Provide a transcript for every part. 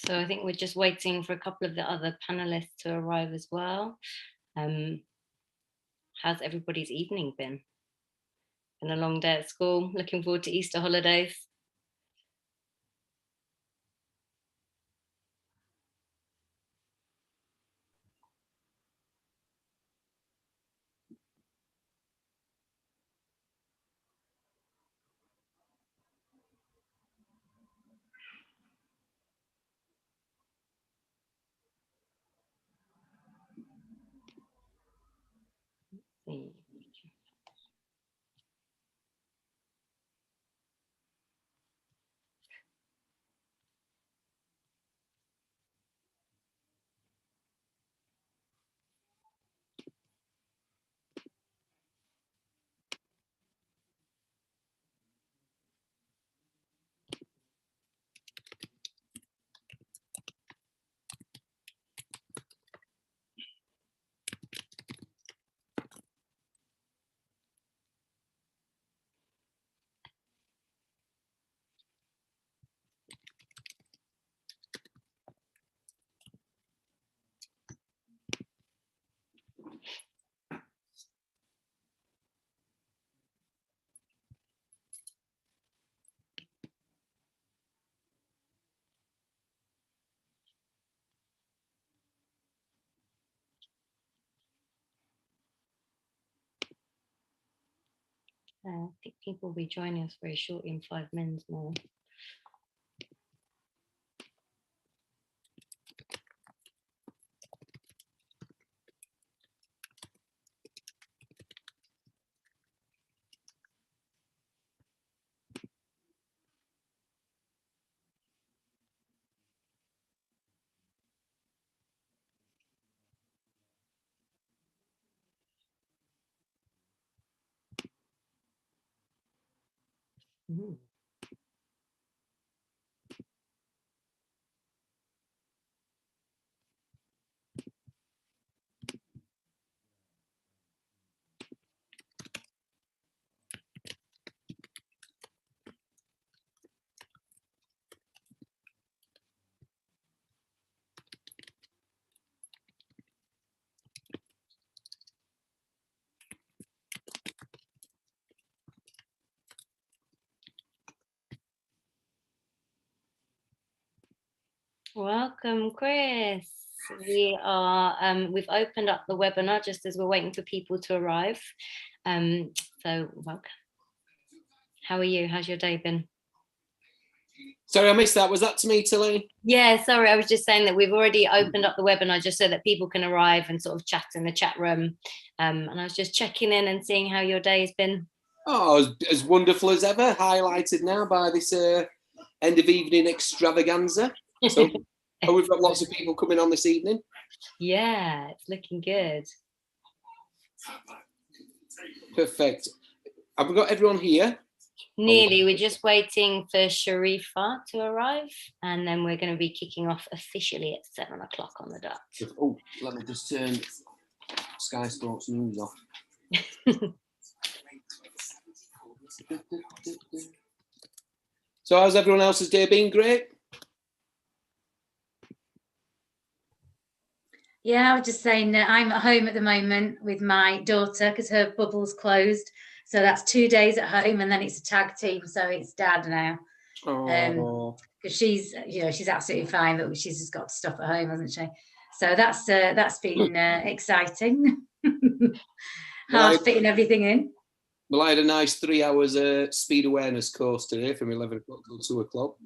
So I think we're just waiting for a couple of the other panelists to arrive as well. How's everybody's evening been? Been a long day at school, looking forward to Easter holidays. I think people will be joining us very shortly in 5 minutes more. Mm. Welcome, Chris. We are, we've opened up the webinar just as we're waiting for people to arrive. So welcome. How are you? How's your day been? Sorry, I missed that. Was that to me, Tilly? Yeah, sorry. I was just saying that we've already opened up the webinar just so that people can arrive and sort of chat in the chat room. And I was just checking in and seeing how your day has been. Oh, as wonderful as ever, highlighted now by this end of evening extravaganza. So we've got lots of people coming on this evening. Yeah, it's looking good. Perfect. Have we got everyone here? Nearly. We're just waiting for Sharifa to arrive, and then we're going to be kicking off officially at 7 o'clock on the dot. Oh, let me just turn Sky Sports News off. So how's everyone else's day been? Great? Yeah, I was just saying that I'm at home at the moment with my daughter because her bubble's closed. So that's 2 days at home, and then it's a tag team. So it's dad now. Because she's absolutely fine, but she's just got stuff at home, hasn't she? So that's been exciting. Hard fitting everything in. Well, I had a nice 3 hours speed awareness course today from 11 o'clock till 2 o'clock.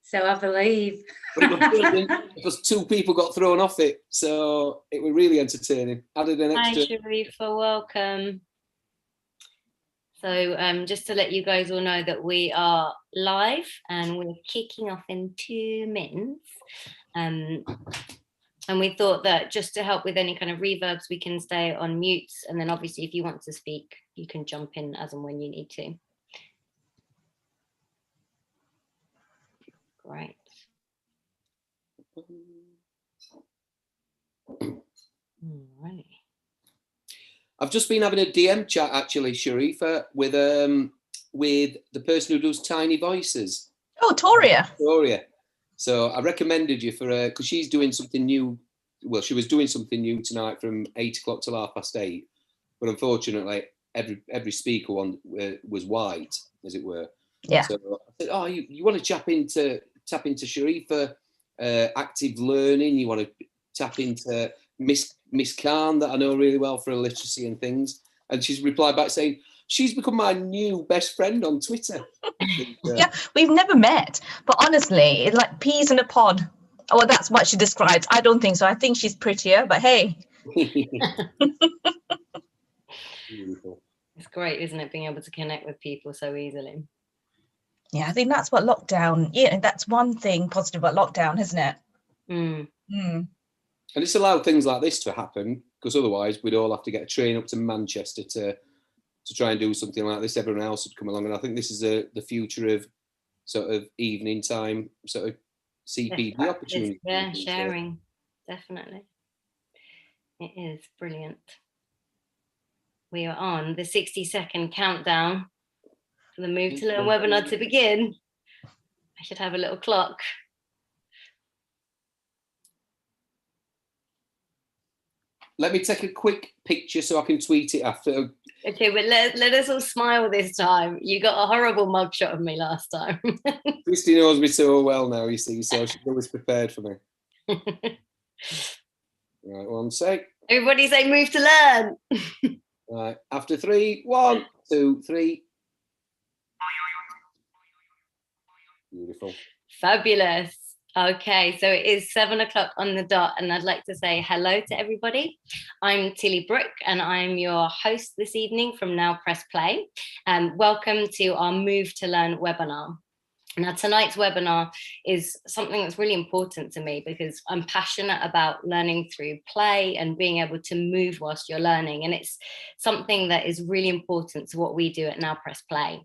So I believe. Because 2 people got thrown off it, so it was really entertaining. Added an extra. Hi, Sharifa, welcome. So just to let you guys all know that we are live and we're kicking off in 2 minutes. And we thought that just to help with any kind of reverbs, we can stay on mute. And then obviously if you want to speak, you can jump in as and when you need to. Great. Alright. I've just been having a DM chat actually, Sharifa, with the person who does Tiny Voices. Oh, Toria. Toria. So I recommended you for her because she's doing something new. Well, she was doing something new tonight from 8 o'clock till 8:30, but unfortunately, every speaker one was white, as it were. Yeah. So I said, "Oh, you want to tap into Sharifa, active learning? You want to tap into Miss Khan that I know really well for her literacy and things?" And she's replied back saying, "She's become my new best friend on Twitter." Yeah, we've never met, but honestly, it's like peas in a pod. Oh, that's what she described. I don't think so. I think she's prettier, but hey. Beautiful. It's great, isn't it, being able to connect with people so easily? Yeah, I think that's what lockdown, that's one thing positive about lockdown, isn't it? Mm. Mm. And it's allowed things like this to happen, because otherwise we'd all have to get a train up to Manchester to try and do something like this. Everyone else would come along, and I think this is the future of sort of evening time, sort of CPD opportunity. Yeah, sharing, definitely. It is brilliant. We are on the 60-second countdown for the Move to Learn webinar to begin. I should have a little clock. Let me take a quick picture so I can tweet it after. Okay, but let us all smile this time. You got a horrible mugshot of me last time. Christy knows me so well now, you see, so she's always prepared for me. Right, 1 sec. Everybody say Move to Learn. Right, after 3, 1, 2, 3. Beautiful. Fabulous. Okay, so it is 7 o'clock on the dot, and I'd like to say hello to everybody. I'm Tilly Brooke, and I'm your host this evening from Now Press Play. Welcome to our Move to Learn webinar. Now, tonight's webinar is something that's really important to me because I'm passionate about learning through play and being able to move whilst you're learning. And it's something that is really important to what we do at Now Press Play.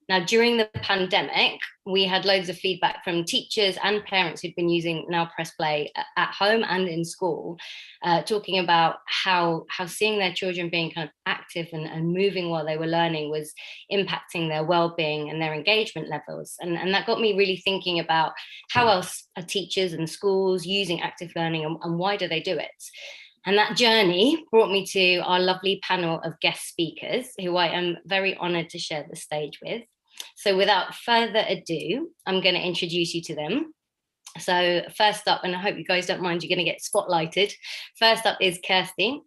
Now, during the pandemic, we had loads of feedback from teachers and parents who'd been using Now Press Play at home and in school, talking about how seeing their children being kind of active and moving while they were learning was impacting their well-being and their engagement levels. And that got me really thinking about how else are teachers and schools using active learning and why do they do it? And that journey brought me to our lovely panel of guest speakers, who I am very honoured to share the stage with. So without further ado, I'm going to introduce you to them. So first up, and I hope you guys don't mind, you're going to get spotlighted. First up is Kirsty.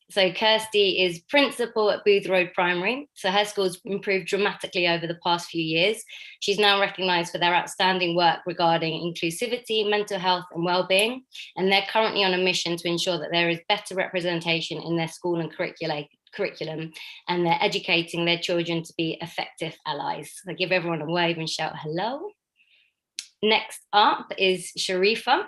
So Kirsty is principal at Booth Road Primary. So her school's improved dramatically over the past few years. She's now recognised for their outstanding work regarding inclusivity, mental health and wellbeing. And they're currently on a mission to ensure that there is better representation in their school and curriculum, and they're educating their children to be effective allies. So give everyone a wave and shout hello. Next up is Sharifa.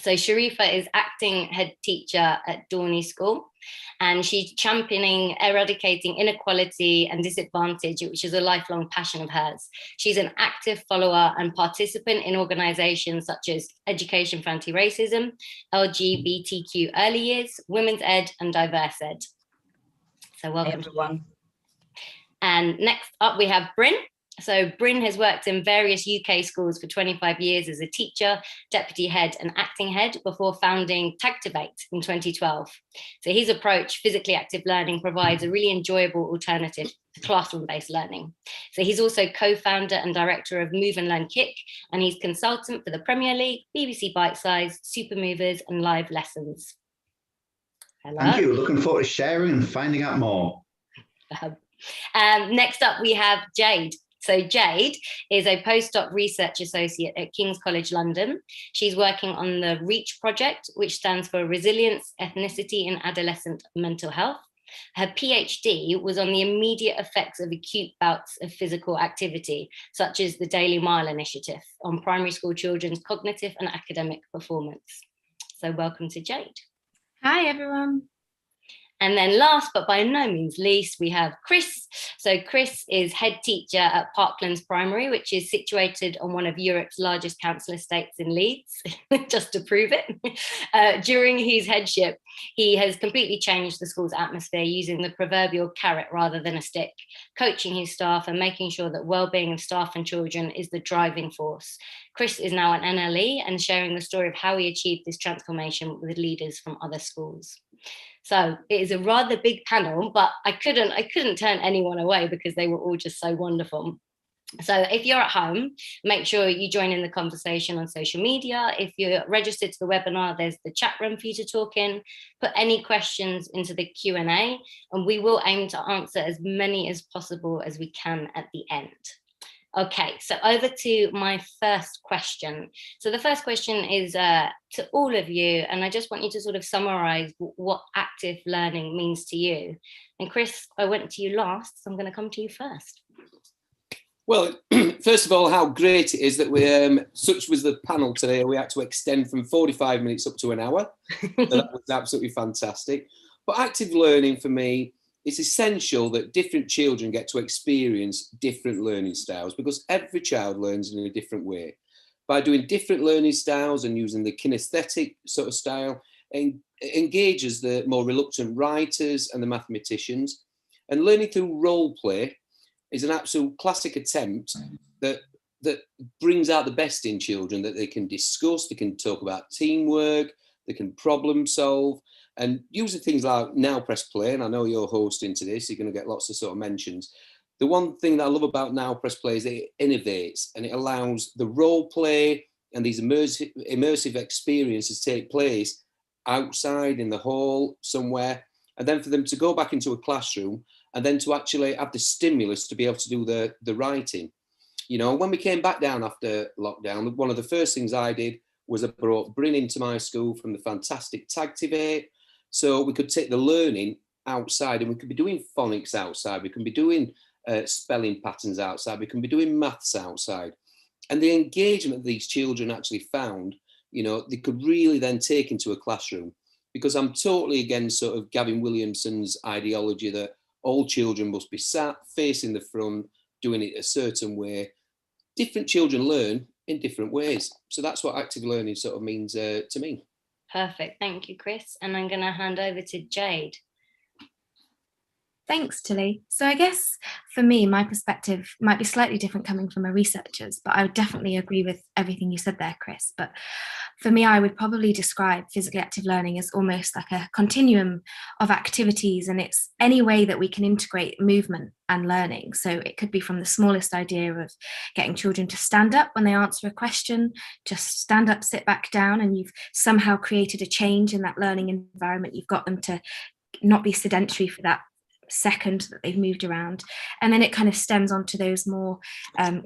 So Sharifa is acting head teacher at Dorney School, and she's championing eradicating inequality and disadvantage, which is a lifelong passion of hers. She's an active follower and participant in organisations such as Education for Anti-Racism, LGBTQ Early Years, Women's Ed and Diverse Ed. So welcome everyone. And next up we have Bryn. So Bryn has worked in various UK schools for 25 years as a teacher, deputy head and acting head before founding Tactivate in 2012. So his approach, physically active learning, provides a really enjoyable alternative to classroom-based learning. So he's also co-founder and director of Move and Learn Kick, and he's consultant for the Premier League, BBC Bite Size, Super Movers and Live Lessons. Hello. Thank you. Looking forward to sharing and finding out more. Next up, we have Jade. So Jade is a postdoc research associate at King's College London. She's working on the REACH project, which stands for Resilience, Ethnicity and Adolescent Mental Health. Her PhD was on the immediate effects of acute bouts of physical activity, such as the Daily Mile Initiative on primary school children's cognitive and academic performance. So welcome to Jade. Hi, everyone. And then last, but by no means least, we have Chris. So Chris is head teacher at Parklands Primary, which is situated on one of Europe's largest council estates in Leeds, just to prove it. During his headship, he has completely changed the school's atmosphere using the proverbial carrot rather than a stick, coaching his staff and making sure that well-being of staff and children is the driving force. Chris is now an NLE and sharing the story of how he achieved this transformation with leaders from other schools. So it is a rather big panel, but I couldn't turn anyone away because they were all just so wonderful. So if you're at home, make sure you join in the conversation on social media. If you're registered to the webinar, there's the chat room for you to talk in. Put any questions into the Q&A, and we will aim to answer as many as possible as we can at the end. Okay, so over to my first question. So the first question is to all of you, and I just want you to sort of summarize what active learning means to you. And Chris, I went to you last, so I'm going to come to you first. Well, first of all, how great it is that we, such was the panel today, we had to extend from 45 minutes up to an hour. So that was absolutely fantastic. But active learning for me, it's essential that different children get to experience different learning styles, because every child learns in a different way. By doing different learning styles and using the kinesthetic sort of style, it engages the more reluctant writers and the mathematicians. And learning through role play is an absolute classic attempt that brings out the best in children, that they can discuss, they can talk about teamwork, they can problem solve. And using things like Now Press Play, and I know you're hosting to this, you're going to get lots of sort of mentions. The one thing that I love about Now Press Play is that it innovates and it allows the role play and these immersive experiences take place outside in the hall somewhere, and then for them to go back into a classroom and then to actually have the stimulus to be able to do the writing. You know, when we came back down after lockdown, one of the first things I did was I brought Bryn into my school from the fantastic Tagtivate. So we could take the learning outside, and we could be doing phonics outside. We can be doing spelling patterns outside. We can be doing maths outside. And the engagement these children actually found, you know, they could really then take into a classroom, because I'm totally against sort of Gavin Williamson's ideology that all children must be sat facing the front, doing it a certain way. Different children learn in different ways. So that's what active learning sort of means to me. Perfect. Thank you, Chris. And I'm going to hand over to Jade. Thanks, Tilly. So I guess for me, my perspective might be slightly different coming from a researcher's, but I would definitely agree with everything you said there, Chris. But for me, I would probably describe physically active learning as almost like a continuum of activities, and it's any way that we can integrate movement and learning. So it could be from the smallest idea of getting children to stand up when they answer a question, just stand up, sit back down, and you've somehow created a change in that learning environment. You've got them to not be sedentary for that second that they've moved around, and then it kind of stems onto those more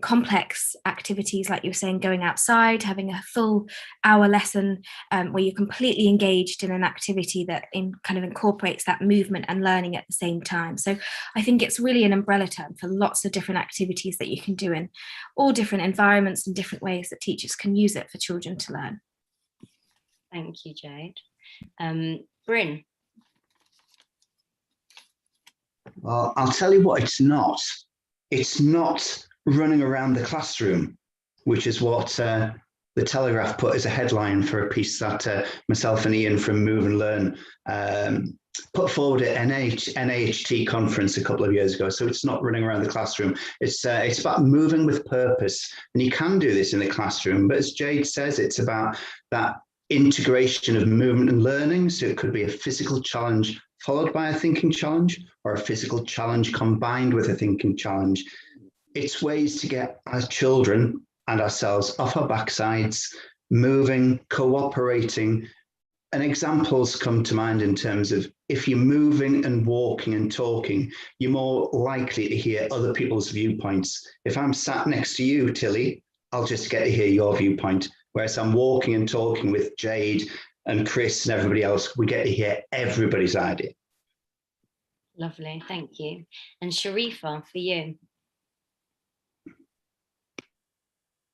complex activities, like you were saying, going outside, having a full hour lesson where you're completely engaged in an activity that kind of incorporates that movement and learning at the same time. So I think it's really an umbrella term for lots of different activities that you can do in all different environments and different ways that teachers can use it for children to learn. Thank you, Jade. Bryn. Well, I'll tell you what it's not. It's not running around the classroom, which is what the Telegraph put as a headline for a piece that myself and Ian from Move and Learn put forward at NAHT conference a couple of years ago. So it's not running around the classroom. It's about moving with purpose. And you can do this in the classroom, but as Jade says, it's about that integration of movement and learning. So it could be a physical challenge followed by a thinking challenge, or a physical challenge combined with a thinking challenge. It's ways to get our children and ourselves off our backsides, moving, cooperating. And examples come to mind in terms of if you're moving and walking and talking, you're more likely to hear other people's viewpoints. If I'm sat next to you, Tilly, I'll just get to hear your viewpoint. Whereas I'm walking and talking with Jade and Chris and everybody else, we get to hear everybody's idea. Lovely, thank you. And Sharifa, for you.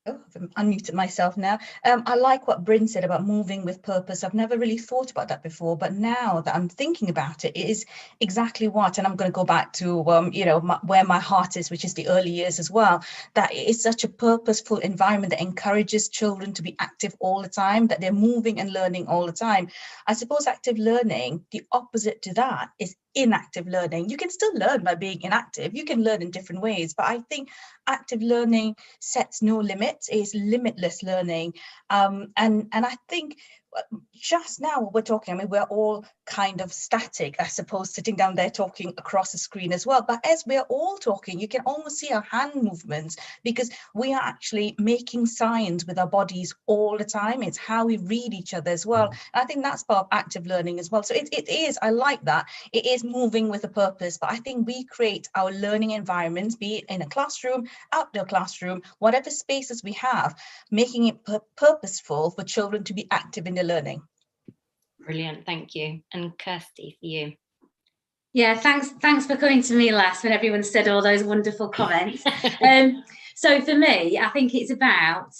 Oh, I've unmuted myself now. I like what Bryn said about moving with purpose. I've never really thought about that before, but now that I'm thinking about it, it is exactly what, and I'm going to go back to, where my heart is, which is the early years as well, that it is such a purposeful environment that encourages children to be active all the time, that they're moving and learning all the time. I suppose active learning, the opposite to that is inactive learning. You can still learn by being inactive. You can learn in different ways, but I think active learning sets no limits, is limitless learning. And I think just now we're talking, I mean, we're all kind of static, I suppose, sitting down there talking across the screen as well. But as we're all talking, you can almost see our hand movements, because we are actually making signs with our bodies all the time. It's how we read each other as well. And I think that's part of active learning as well. So it is, I like that. It is moving with a purpose, but I think we create our learning environments, be it in a classroom, outdoor classroom, whatever spaces we have, making it purposeful for children to be active in their learning. Brilliant, thank you. And Kirsty, for you. Yeah, thanks for coming to me last when everyone said all those wonderful comments. So for me, I think it's about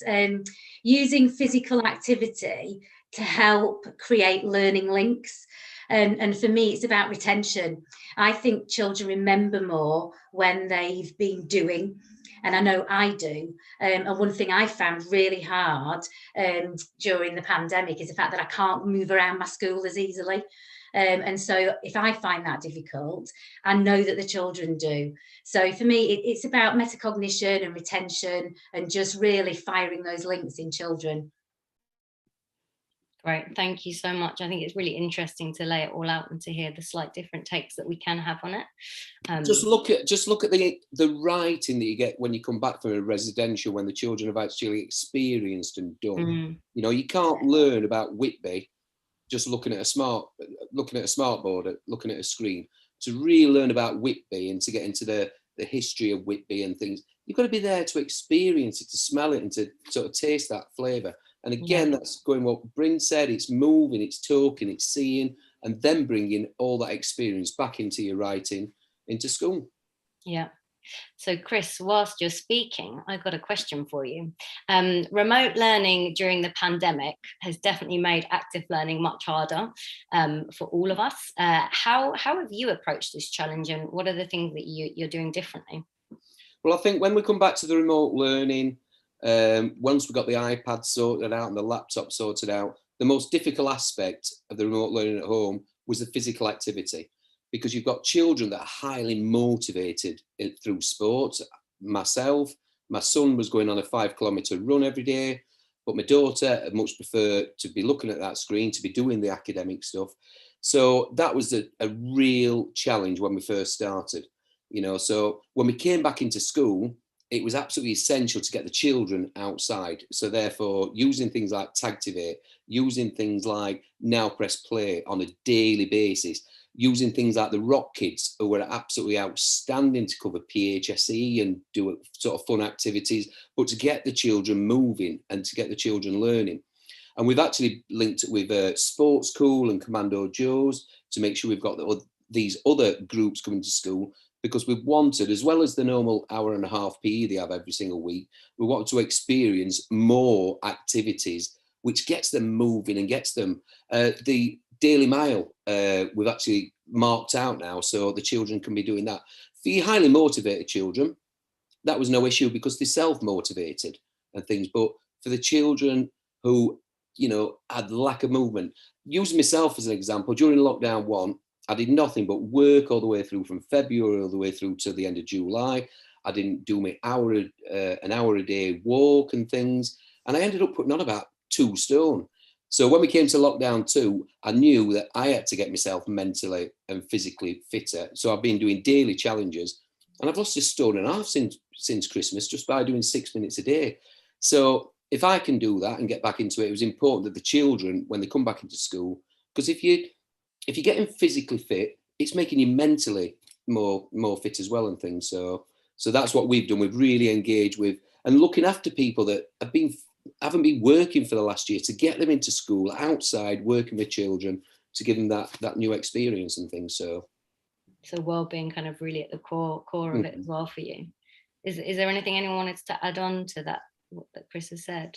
using physical activity to help create learning links. And for me, it's about retention. I think children remember more when they've been doing, and I know I do. And one thing I found really hard during the pandemic is the fact that I can't move around my school as easily. And so if I find that difficult, I know that the children do. So for me, it's about metacognition and retention and just really firing those links in children. Great, thank you so much. I think it's really interesting to lay it all out and to hear the slight different takes that we can have on it. Just look at the writing that you get when you come back from a residential, when the children have actually experienced and done. You know, you can't learn about Whitby just looking at a smart board, looking at a screen. To really learn about Whitby and to get into the history of Whitby and things, you've got to be there to experience it, to smell it, and to sort of taste that flavour. And again, that's going what Bryn said, it's moving, it's talking, it's seeing, and then bringing all that experience back into your writing, into school. Yeah. So Chris, whilst you're speaking, I've got a question for you. Remote learning during the pandemic has definitely made active learning much harder for all of us. How have you approached this challenge, and what are the things that you're doing differently? Well, I think when we come back to the remote learning, once we got the iPad sorted out and the laptop sorted out, the most difficult aspect of the remote learning at home was the physical activity, because you've got children that are highly motivated through sports. Myself, my son was going on a 5-kilometre run every day, but my daughter much prefer to be looking at that screen, to be doing the academic stuff. So that was a real challenge when we first started, you know. So when we came back into school, it was absolutely essential to get the children outside. So therefore, using things like Tagtivate, using things like Now Press Play on a daily basis, using things like the Rock Kids, who were absolutely outstanding to cover PHSE and do sort of fun activities, but to get the children moving and to get the children learning. And we've actually linked with Sports Cool and Commando Joe's to make sure we've got these other groups coming to school, because we've wanted, as well as the normal hour and a half PE they have every single week, we wanted to experience more activities which gets them moving and gets them. The Daily Mile, we've actually marked out now, so the children can be doing that. For your highly motivated children, that was no issue because they're self-motivated and things. But for the children who, you know, had lack of movement, using myself as an example, during lockdown 1, I did nothing but work all the way through from February all the way through to the end of July. I didn't do my an hour a day walk and things, and I ended up putting on about 2 stone. So when we came to lockdown 2, I knew that I had to get myself mentally and physically fitter. So I've been doing daily challenges, and I've lost 1.5 stone since Christmas just by doing 6 minutes a day. So if I can do that and get back into it, it was important that the children, when they come back into school, because if you're getting physically fit, it's making you mentally more fit as well and things. So that's what we've done. We've really engaged with and looking after people that haven't been working for the last year, to get them into school, outside, working with children, to give them that new experience and things. So well-being kind of really at the core of it as well for you. Is there anything anyone wanted to add on to that what that Chris has said?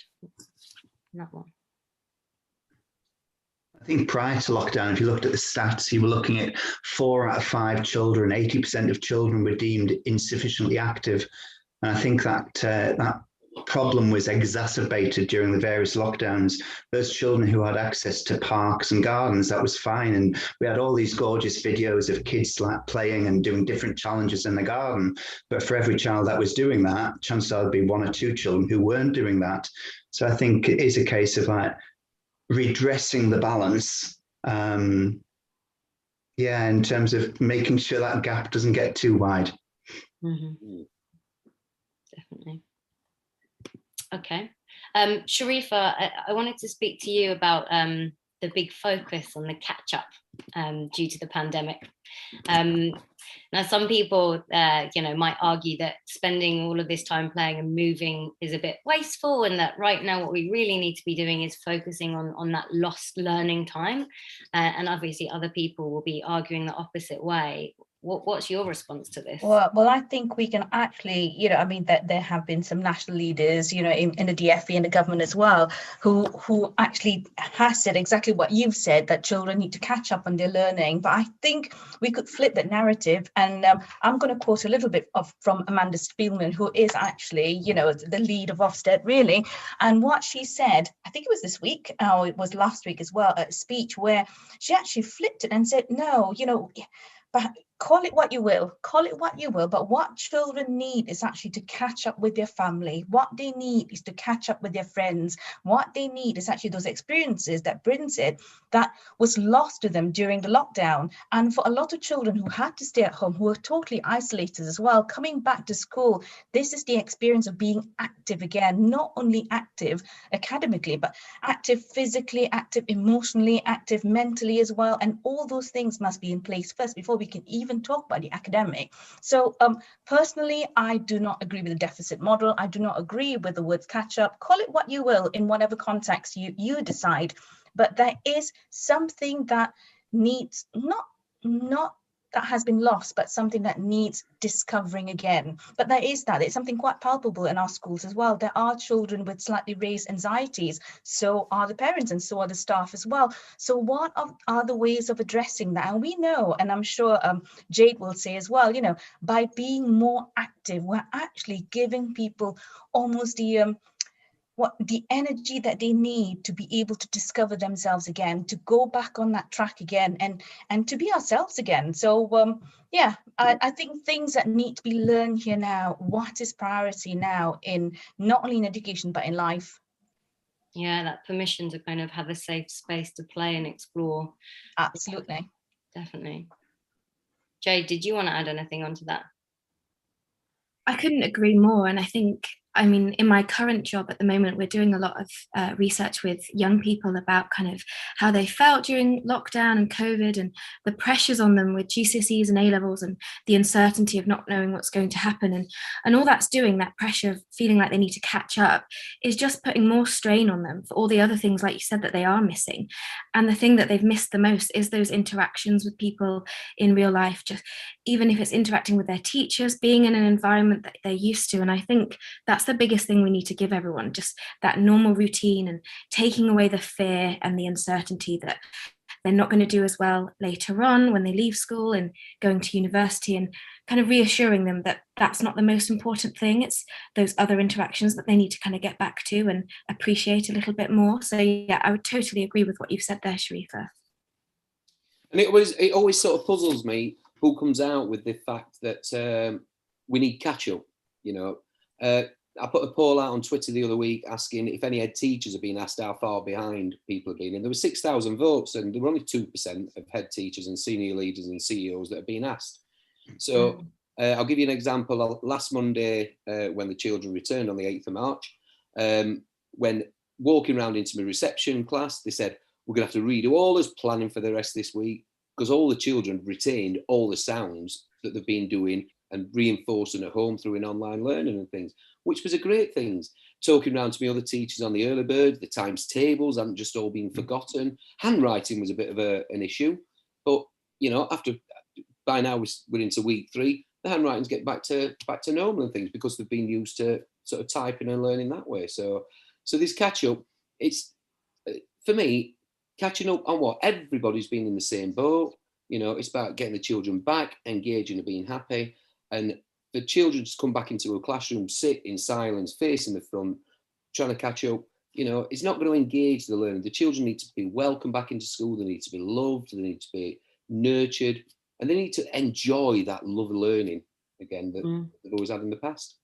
That one. I think prior to lockdown, if you looked at the stats, you were looking at 4 out of 5 children, 80% of children were deemed insufficiently active. And I think that that problem was exacerbated during the various lockdowns. Those children who had access to parks and gardens, that was fine. And we had all these gorgeous videos of kids playing and doing different challenges in the garden. But for every child that was doing that, chances are there'd be 1 or 2 children who weren't doing that. So I think it is a case of like redressing the balance. In terms of making sure that gap doesn't get too wide. Mm-hmm. Definitely. Okay. Sharifa, I wanted to speak to you about the big focus on the catch up due to the pandemic. Now, some people, might argue that spending all of this time playing and moving is a bit wasteful, and that right now what we really need to be doing is focusing on that lost learning time. And obviously other people will be arguing the opposite way. What's your response to this? Well, I think we can actually, that there have been some national leaders, in the DFE and the government as well, who actually has said exactly what you've said, that children need to catch up on their learning. But I think we could flip that narrative. And I'm going to quote a little bit from Amanda Spielman, who is actually, the lead of Ofsted, really. And what she said, I think it was this week, or it was last week as well, a speech where she actually flipped it and said, no, but call it what you will, but what children need is actually to catch up with their family. What they need is to catch up with their friends. What they need is actually those experiences that Bryn said that was lost to them during the lockdown. And for a lot of children who had to stay at home, who were totally isolated as well, coming back to school, this is the experience of being active again, not only active academically, but active physically, active emotionally, active mentally as well. And all those things must be in place first before we can even talk about the academic. So personally, I do not agree with the deficit model. I do not agree with the words catch up. Call it what you will in whatever context you decide. But there is something that needs not that has been lost, but something that needs discovering again. But it's something quite palpable in our schools as well. There are children with slightly raised anxieties, so are the parents and so are the staff as well. So what are the ways of addressing that? And we know, and I'm sure Jade will say as well, by being more active, we're actually giving people almost the energy that they need to be able to discover themselves again, to go back on that track again, and to be ourselves again. So I think things that need to be learned here now, what is priority now in not only in education but in life. Yeah, that permission to kind of have a safe space to play and explore. Absolutely. Definitely. Jade, did you want to add anything onto that? I couldn't agree more. And I think, in my current job at the moment, we're doing a lot of research with young people about kind of how they felt during lockdown and COVID and the pressures on them with GCSEs and A-levels and the uncertainty of not knowing what's going to happen. And all that's doing, that pressure of feeling like they need to catch up, is just putting more strain on them for all the other things, like you said, that they are missing. And the thing that they've missed the most is those interactions with people in real life, just even if it's interacting with their teachers, being in an environment that they're used to. And I think that's the biggest thing we need to give everyone, just that normal routine and taking away the fear and the uncertainty that they're not going to do as well later on when they leave school and going to university, and kind of reassuring them that that's not the most important thing. It's those other interactions that they need to kind of get back to and appreciate a little bit more. So yeah, I would totally agree with what you've said there, Sharifa. And it always sort of puzzles me who comes out with the fact that we need catch up. I put a poll out on Twitter the other week asking if any head teachers have been asked how far behind people have been, and there were 6,000 votes, and there were only 2% of head teachers and senior leaders and CEOs that have been asked. So I'll give you an example. Last Monday, when the children returned on the 8th of March, when walking around into my reception class, they said, we're going to have to redo all this planning for the rest of this week, because all the children retained all the sounds that they've been doing and reinforcing at home through an online learning and things, which was a great thing. Talking around to me other teachers on the early bird, the times tables hadn't just all been forgotten. Handwriting was a bit of an issue, but by now we're into week 3, the handwritings get back to normal and things, because they've been used to sort of typing and learning that way. So this catch up, it's for me, catching up on what everybody's been in the same boat. You know, it's about getting the children back, engaging and being happy. And the children just come back into a classroom, sit in silence, facing the front, trying to catch up. You know, it's not going to engage the learning. The children need to be welcomed back into school. They need to be loved. They need to be nurtured. And they need to enjoy that love of learning again that they've always had in the past.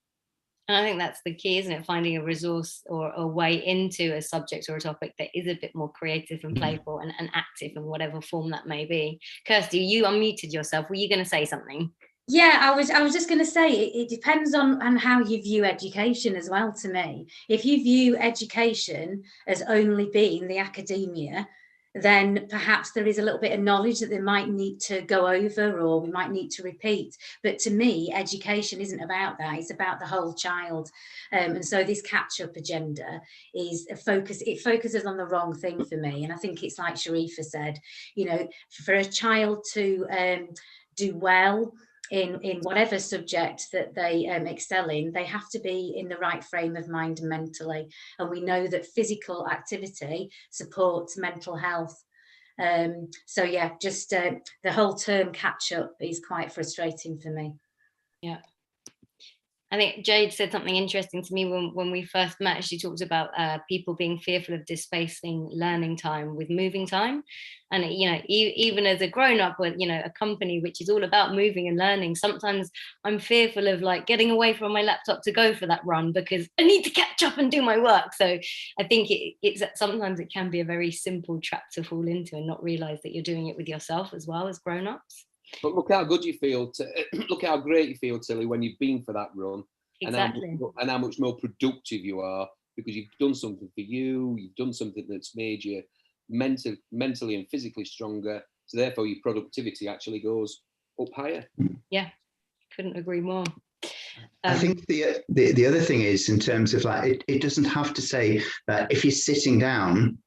And I think that's the key, isn't it? Finding a resource or a way into a subject or a topic that is a bit more creative and playful and active in whatever form that may be. Kirsty, you unmuted yourself. Were you going to say something? Yeah, I was just going to say it depends on how you view education as well. To me, if you view education as only being the academia, then perhaps there is a little bit of knowledge that they might need to go over or we might need to repeat. But to me, education isn't about that. It's about the whole child. And so this catch-up agenda is it focuses on the wrong thing for me. And I think it's like Sharifa said, you know, for a child to do well in whatever subject that they excel in, they have to be in the right frame of mind mentally. And we know that physical activity supports mental health. So yeah, just the whole term catch up is quite frustrating for me. Yeah. I think Jade said something interesting to me when we first met. She talked about people being fearful of displacing learning time with moving time. And, you know, even as a grown up with, you know, a company which is all about moving and learning, sometimes I'm fearful of like getting away from my laptop to go for that run because I need to catch up and do my work. So I think it's sometimes it can be a very simple trap to fall into and not realize that you're doing it with yourself as well as grown ups. But look how good you feel, look how great you feel, Tilly, when you've been for that run. Exactly. And how much more productive you are because you've done something for you, you've done something that's made you mentally and physically stronger. So therefore your productivity actually goes up higher. Yeah, couldn't agree more. I think the other thing is in terms of like, it doesn't have to say that if you're sitting down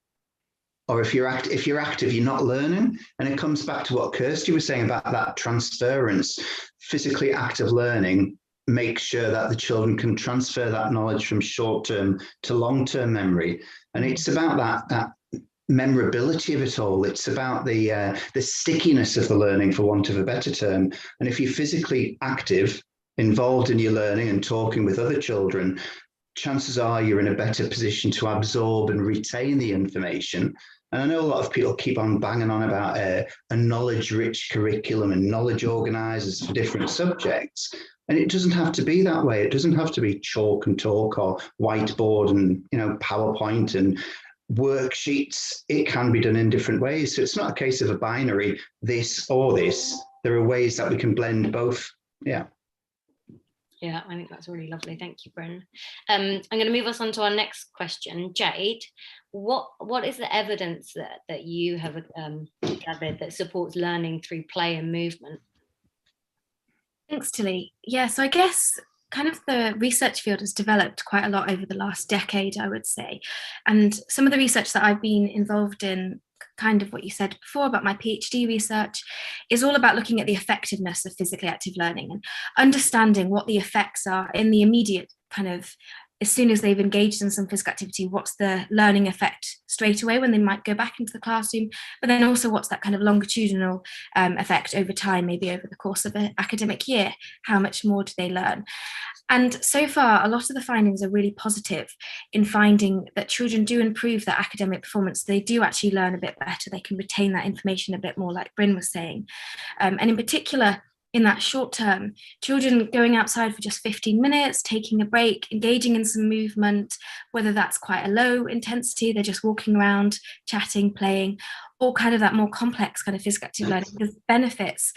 or if you're active, you're not learning. And it comes back to what Kirsty was saying about that transference. Physically active learning makes sure that the children can transfer that knowledge from short-term to long-term memory. And it's about that memorability of it all. It's about the stickiness of the learning, for want of a better term. And if you're physically active, involved in your learning and talking with other children, chances are you're in a better position to absorb and retain the information. And I know a lot of people keep on banging on about a knowledge-rich curriculum and knowledge organisers for different subjects. And it doesn't have to be that way. It doesn't have to be chalk and talk or whiteboard and, you know, PowerPoint and worksheets. It can be done in different ways. So it's not a case of a binary, this or this. There are ways that we can blend both. Yeah. Yeah, I think that's really lovely. Thank you, Bryn. I'm going to move us on to our next question. Jade, what is the evidence that you have gathered that supports learning through play and movement? Thanks, Tilly. Yeah, so I guess kind of the research field has developed quite a lot over the last decade, I would say. And some of the research that I've been involved in, kind of what you said before about my PhD research, is all about looking at the effectiveness of physically active learning and understanding what the effects are in the immediate kind of, as soon as they've engaged in some physical activity, what's the learning effect straight away when they might go back into the classroom, but then also what's that kind of longitudinal effect over time, maybe over the course of an academic year, how much more do they learn? And so far, a lot of the findings are really positive in finding that children do improve their academic performance. They do actually learn a bit better. They can retain that information a bit more, like Bryn was saying. And in particular, in that short term, children going outside for just 15 minutes, taking a break, engaging in some movement, whether that's quite a low intensity, they're just walking around, chatting, playing, or kind of that more complex kind of physical active learning. There's benefits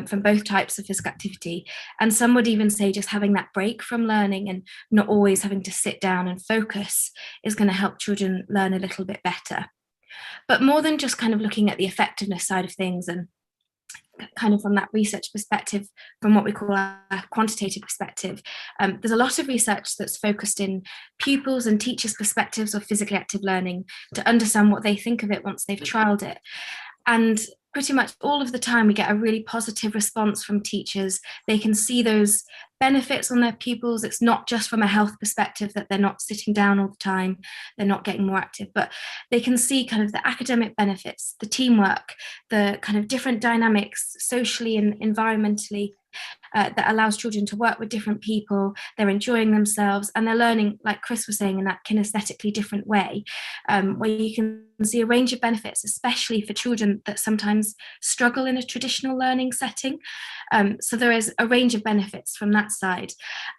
from both types of physical activity. And some would even say just having that break from learning and not always having to sit down and focus is going to help children learn a little bit better. But more than just kind of looking at the effectiveness side of things and kind of from that research perspective, from what we call a quantitative perspective, there's a lot of research that's focused in pupils and teachers' perspectives of physically active learning to understand what they think of it once they've trialed it. And pretty much all of the time we get a really positive response from teachers. They can see those benefits on their pupils. It's not just from a health perspective that they're not sitting down all the time, they're not getting more active, but they can see kind of the academic benefits, the teamwork, the kind of different dynamics socially and environmentally that allows children to work with different people. They're enjoying themselves and they're learning, like Chris was saying, in that kinesthetically different way, where you can see a range of benefits, especially for children that sometimes struggle in a traditional learning setting. So there is a range of benefits from that side.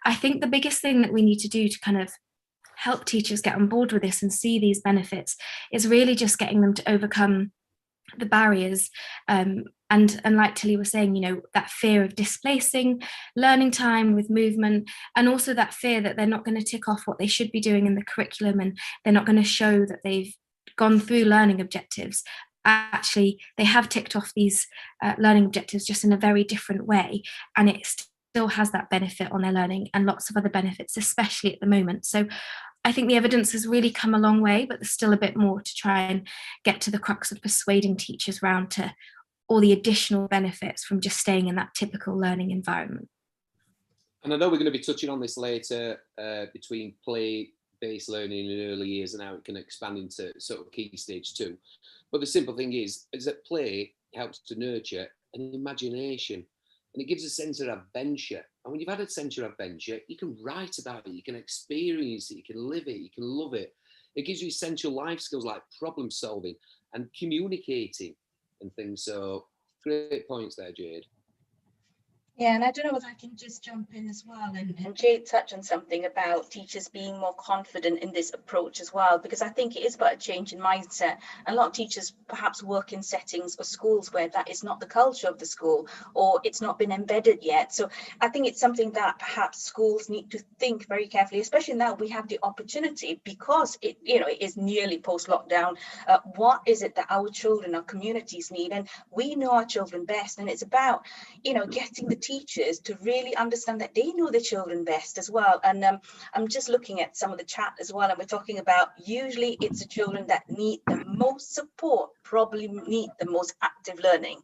I think the biggest thing that we need to do to kind of help teachers get on board with this and see these benefits is really just getting them to overcome the barriers, and like Tilly was saying, you know, that fear of displacing learning time with movement, and also that fear that they're not going to tick off what they should be doing in the curriculum, and they're not going to show that they've gone through learning objectives. Actually, they have ticked off these learning objectives just in a very different way, and it still has that benefit on their learning and lots of other benefits, especially at the moment. So I think the evidence has really come a long way, but there's still a bit more to try and get to the crux of persuading teachers round to all the additional benefits from just staying in that typical learning environment. And I know we're going to be touching on this later, between play-based learning in early years and how it can expand into sort of key stage 2. But the simple thing is that play helps to nurture an imagination, and it gives a sense of adventure. And when you've had a sense of adventure, you can write about it, you can experience it, you can live it, you can love it. It gives you essential life skills like problem solving and communicating and things. So great points there, Jade. Yeah, and I don't know if I can just jump in as well, and Jade touched on something about teachers being more confident in this approach as well, because I think it is about a change in mindset. A lot of teachers perhaps work in settings or schools where that is not the culture of the school, or it's not been embedded yet. So I think it's something that perhaps schools need to think very carefully, especially now we have the opportunity, because it is nearly post-lockdown. What is it that our children, our communities need? And we know our children best, and it's about getting the teachers to really understand that they know the children best as well. And I'm just looking at some of the chat as well, and we're talking about usually it's the children that need the most support, probably need the most active learning.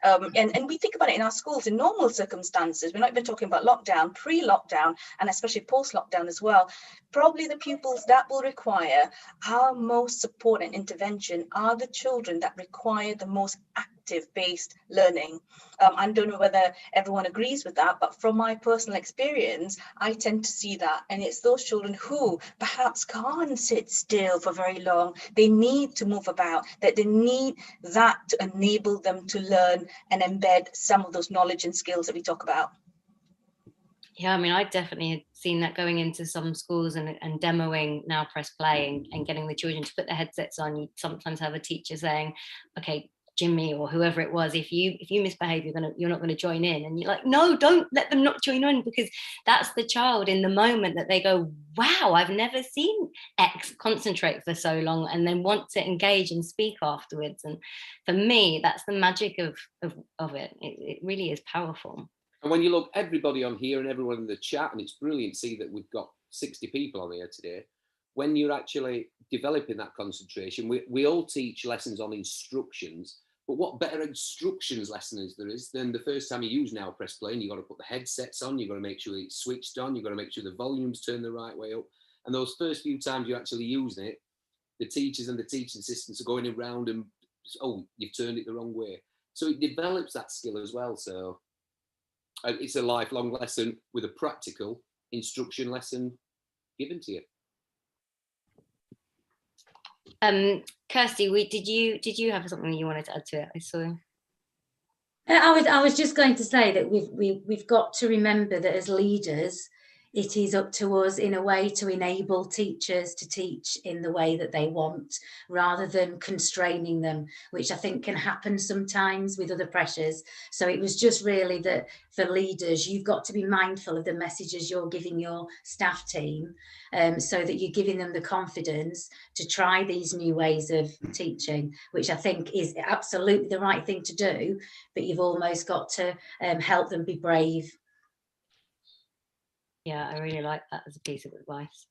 And we think about it in our schools in normal circumstances. We're not even talking about lockdown, pre-lockdown, and especially post-lockdown as well. Probably the pupils that will require our most support and intervention are the children that require the most active-based learning. I don't know whether everyone agrees with that, but from my personal experience, I tend to see that. And it's those children who perhaps can't sit still for very long. They need to move about, that they need that to enable them to learn and embed some of those knowledge and skills that we talk about. Yeah, I mean, I definitely had seen that going into some schools and demoing Now Press Play and getting the children to put their headsets on. You sometimes have a teacher saying, okay, Jimmy or whoever it was, if you misbehave, you're not going to join in. And you're like, no, don't let them not join in, because that's the child in the moment that they go, wow, I've never seen X concentrate for so long, and then want to engage and speak afterwards. And for me, that's the magic of it. It really is powerful. And when you look, everybody on here and everyone in the chat, and it's brilliant to see that we've got 60 people on here today. When you're actually developing that concentration, we all teach lessons on instructions, but what better instructions lesson is there than the first time you use Now Press Play, and you've got to put the headsets on, you've got to make sure it's switched on, you've got to make sure the volume's turned the right way up. And those first few times you're actually using it, the teachers and the teaching assistants are going around and, oh, you've turned it the wrong way. So it develops that skill as well. So it's a lifelong lesson with a practical instruction lesson given to you. Kirsty, did you have something you wanted to add to it? I saw. I was just going to say that we've got to remember that as leaders, it is up to us in a way to enable teachers to teach in the way that they want, rather than constraining them, which I think can happen sometimes with other pressures. So it was just really that for leaders, you've got to be mindful of the messages you're giving your staff team, so that you're giving them the confidence to try these new ways of teaching, which I think is absolutely the right thing to do, but you've almost got to help them be brave. Yeah, I really like that as a piece of advice.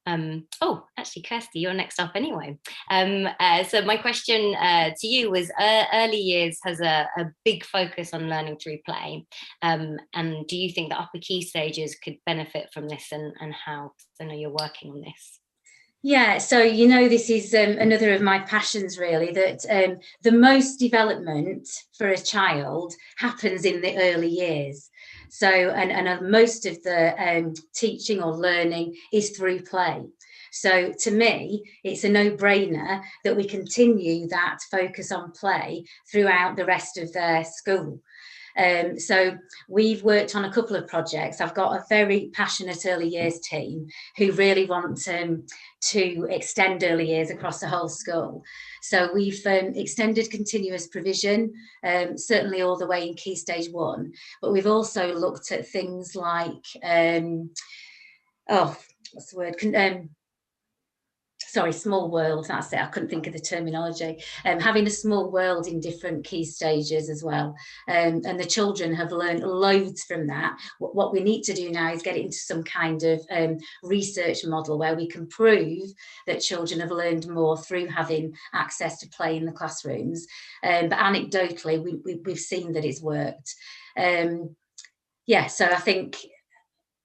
Oh, actually, Kirsty, you're next up anyway. So my question to you was, early years has a big focus on learning through play. And do you think that upper key stages could benefit from this, and how? 'Cause I know you're working on this. Yeah, so this is another of my passions, really, that the most development for a child happens in the early years. So, and most of the teaching or learning is through play. So to me, it's a no-brainer that we continue that focus on play throughout the rest of their school. So we've worked on a couple of projects. I've got a very passionate early years team who really want to extend early years across the whole school. So we've extended continuous provision, certainly all the way in Key Stage 1, but we've also looked at things like, what's the word? Sorry, small world, that's it. I couldn't think of the terminology. Having a small world in different key stages as well. And the children have learned loads from that. What we need to do now is get it into some kind of research model where we can prove that children have learned more through having access to play in the classrooms. But anecdotally, we've seen that it's worked. Yeah, so I think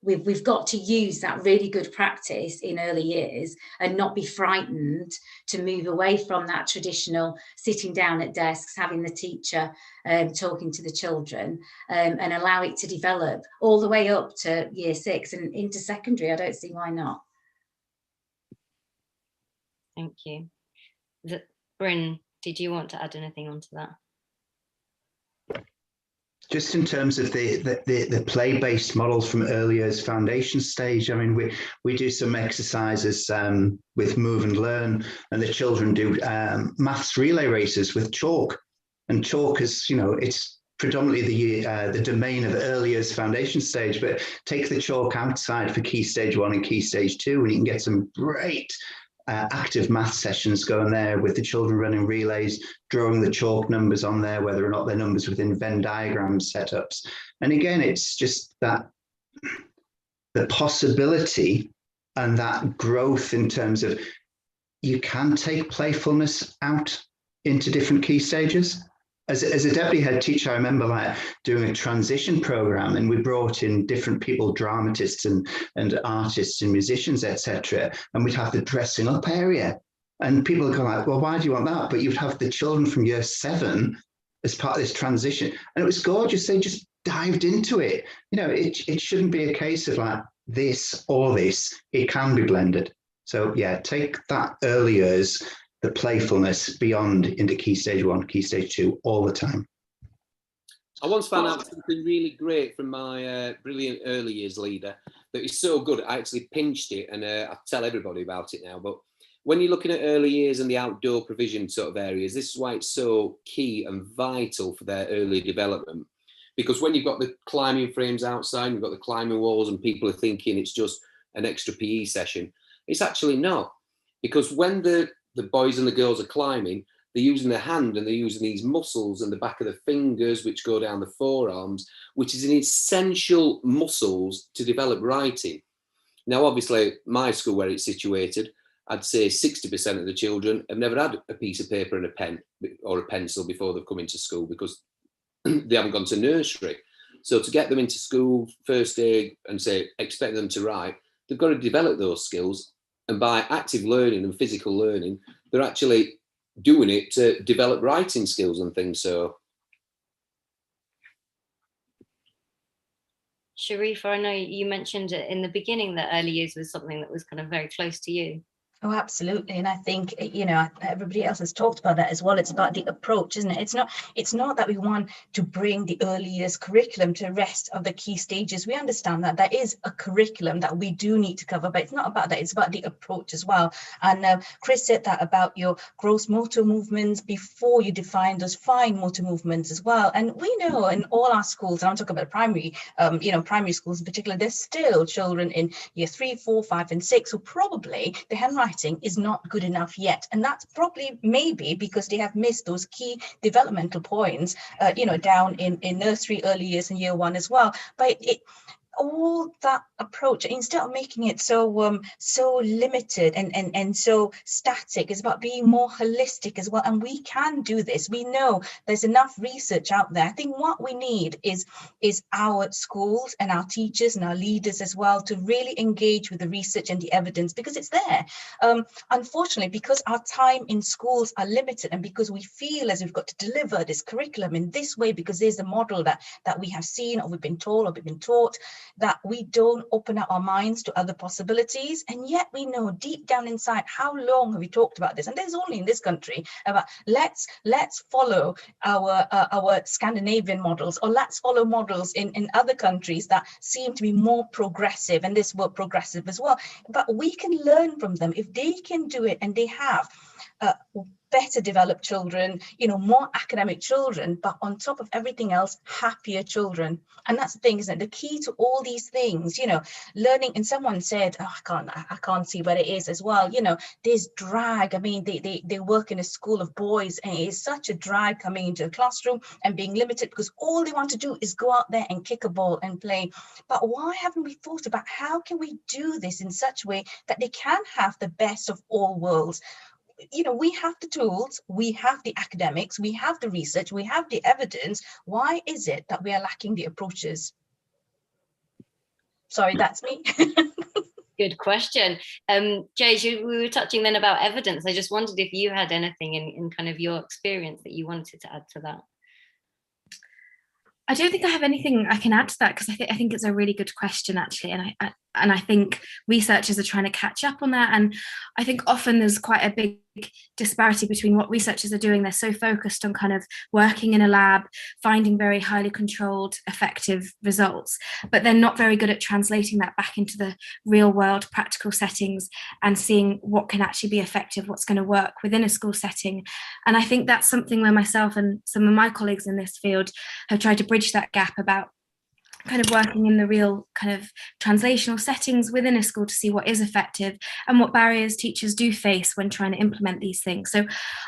we've got to use that really good practice in early years and not be frightened to move away from that traditional sitting down at desks, having the teacher talking to the children, and allow it to develop all the way up to year 6 and into secondary. I don't see why not. Thank you. Bryn, did you want to add anything onto that? Just in terms of the play-based models from early years foundation stage, I mean, we do some exercises with Move and Learn, and the children do maths relay races with chalk. And chalk is, it's predominantly the domain of early years foundation stage, but take the chalk outside for Key Stage 1 and Key Stage 2, and you can get some great active math sessions going there with the children running relays, drawing the chalk numbers on there, whether or not they're numbers within Venn diagram setups. And again, it's just that the possibility and that growth in terms of you can take playfulness out into different key stages. As a deputy head teacher, I remember doing a transition program, and we brought in different people, dramatists and artists and musicians, etc. And we'd have the dressing up area, and people would go like, well, why do you want that? But you'd have the children from year 7 as part of this transition. And it was gorgeous. They just dived into it. It shouldn't be a case of like this or this. It can be blended. So yeah, take that early years, the playfulness beyond into Key Stage 1, Key Stage 2 all the time. I once found out something really great from my brilliant early years leader that is so good. I actually pinched it, and I tell everybody about it now. But when you're looking at early years and the outdoor provision sort of areas, this is why it's so key and vital for their early development. Because when you've got the climbing frames outside, you've got the climbing walls, and people are thinking it's just an extra PE session, it's actually not. Because when the boys and the girls are climbing, they're using their hand, and they're using these muscles and the back of the fingers, which go down the forearms, which is an essential muscles to develop writing. Now, obviously, my school where it's situated, I'd say 60% of the children have never had a piece of paper and a pen or a pencil before they've come into school, because they haven't gone to nursery. So to get them into school first day and say, expect them to write, they've got to develop those skills. And by active learning and physical learning, they're actually doing it to develop writing skills and things. So, Sharifa, I know you mentioned it in the beginning that early years was something that was kind of very close to you. Oh, absolutely. And I think, everybody else has talked about that as well. It's about the approach, isn't it? It's not that we want to bring the early years curriculum to the rest of the key stages. We understand that there is a curriculum that we do need to cover, but it's not about that. It's about the approach as well. And Chris said that about your gross motor movements before you define those fine motor movements as well. And we know in all our schools, and I'm talking about primary schools in particular, there's still children in year 3, 4, 5, and 6 who probably the handwriting is not good enough yet, and that's probably maybe because they have missed those key developmental points down in nursery, early years, and year 1 as well. But all that approach, instead of making it so so limited and so static, is about being more holistic as well. And we can do this. We know there's enough research out there. I think what we need is our schools and our teachers and our leaders as well to really engage with the research and the evidence, because it's there. Unfortunately, because our time in schools are limited, and because we feel as we've got to deliver this curriculum in this way because there's a model that we have seen, or we've been told, or we've been taught, that we don't open up our minds to other possibilities. And yet we know deep down inside, how long have we talked about this? And there's only in this country about let's follow our Scandinavian models, or let's follow models in other countries that seem to be more progressive, and this word progressive as well. But we can learn from them. If they can do it, and they have better developed children, more academic children, but on top of everything else, happier children. And that's the thing, isn't it? The key to all these things, learning. And someone said, oh, I can't see where it is as well. There's drag. I mean, they work in a school of boys, and it's such a drag coming into a classroom and being limited, because all they want to do is go out there and kick a ball and play. But why haven't we thought about how can we do this in such a way that they can have the best of all worlds? We have the tools, we have the academics, we have the research, we have the evidence. Why is it that we are lacking the approaches? Sorry, that's me. Good question. Jay, we were touching then about evidence. I just wondered if you had anything in kind of your experience that you wanted to add to that. I don't think I have anything I can add to that, because I think it's a really good question, actually, and I think researchers are trying to catch up on that. And I think often there's quite a big disparity between what researchers are doing. They're so focused on kind of working in a lab, finding very highly controlled, effective results, but they're not very good at translating that back into the real world practical settings and seeing what can actually be effective, what's going to work within a school setting. And I think that's something where myself and some of my colleagues in this field have tried to bridge that gap about kind of working in the real kind of translational settings within a school to see what is effective and what barriers teachers do face when trying to implement these things. So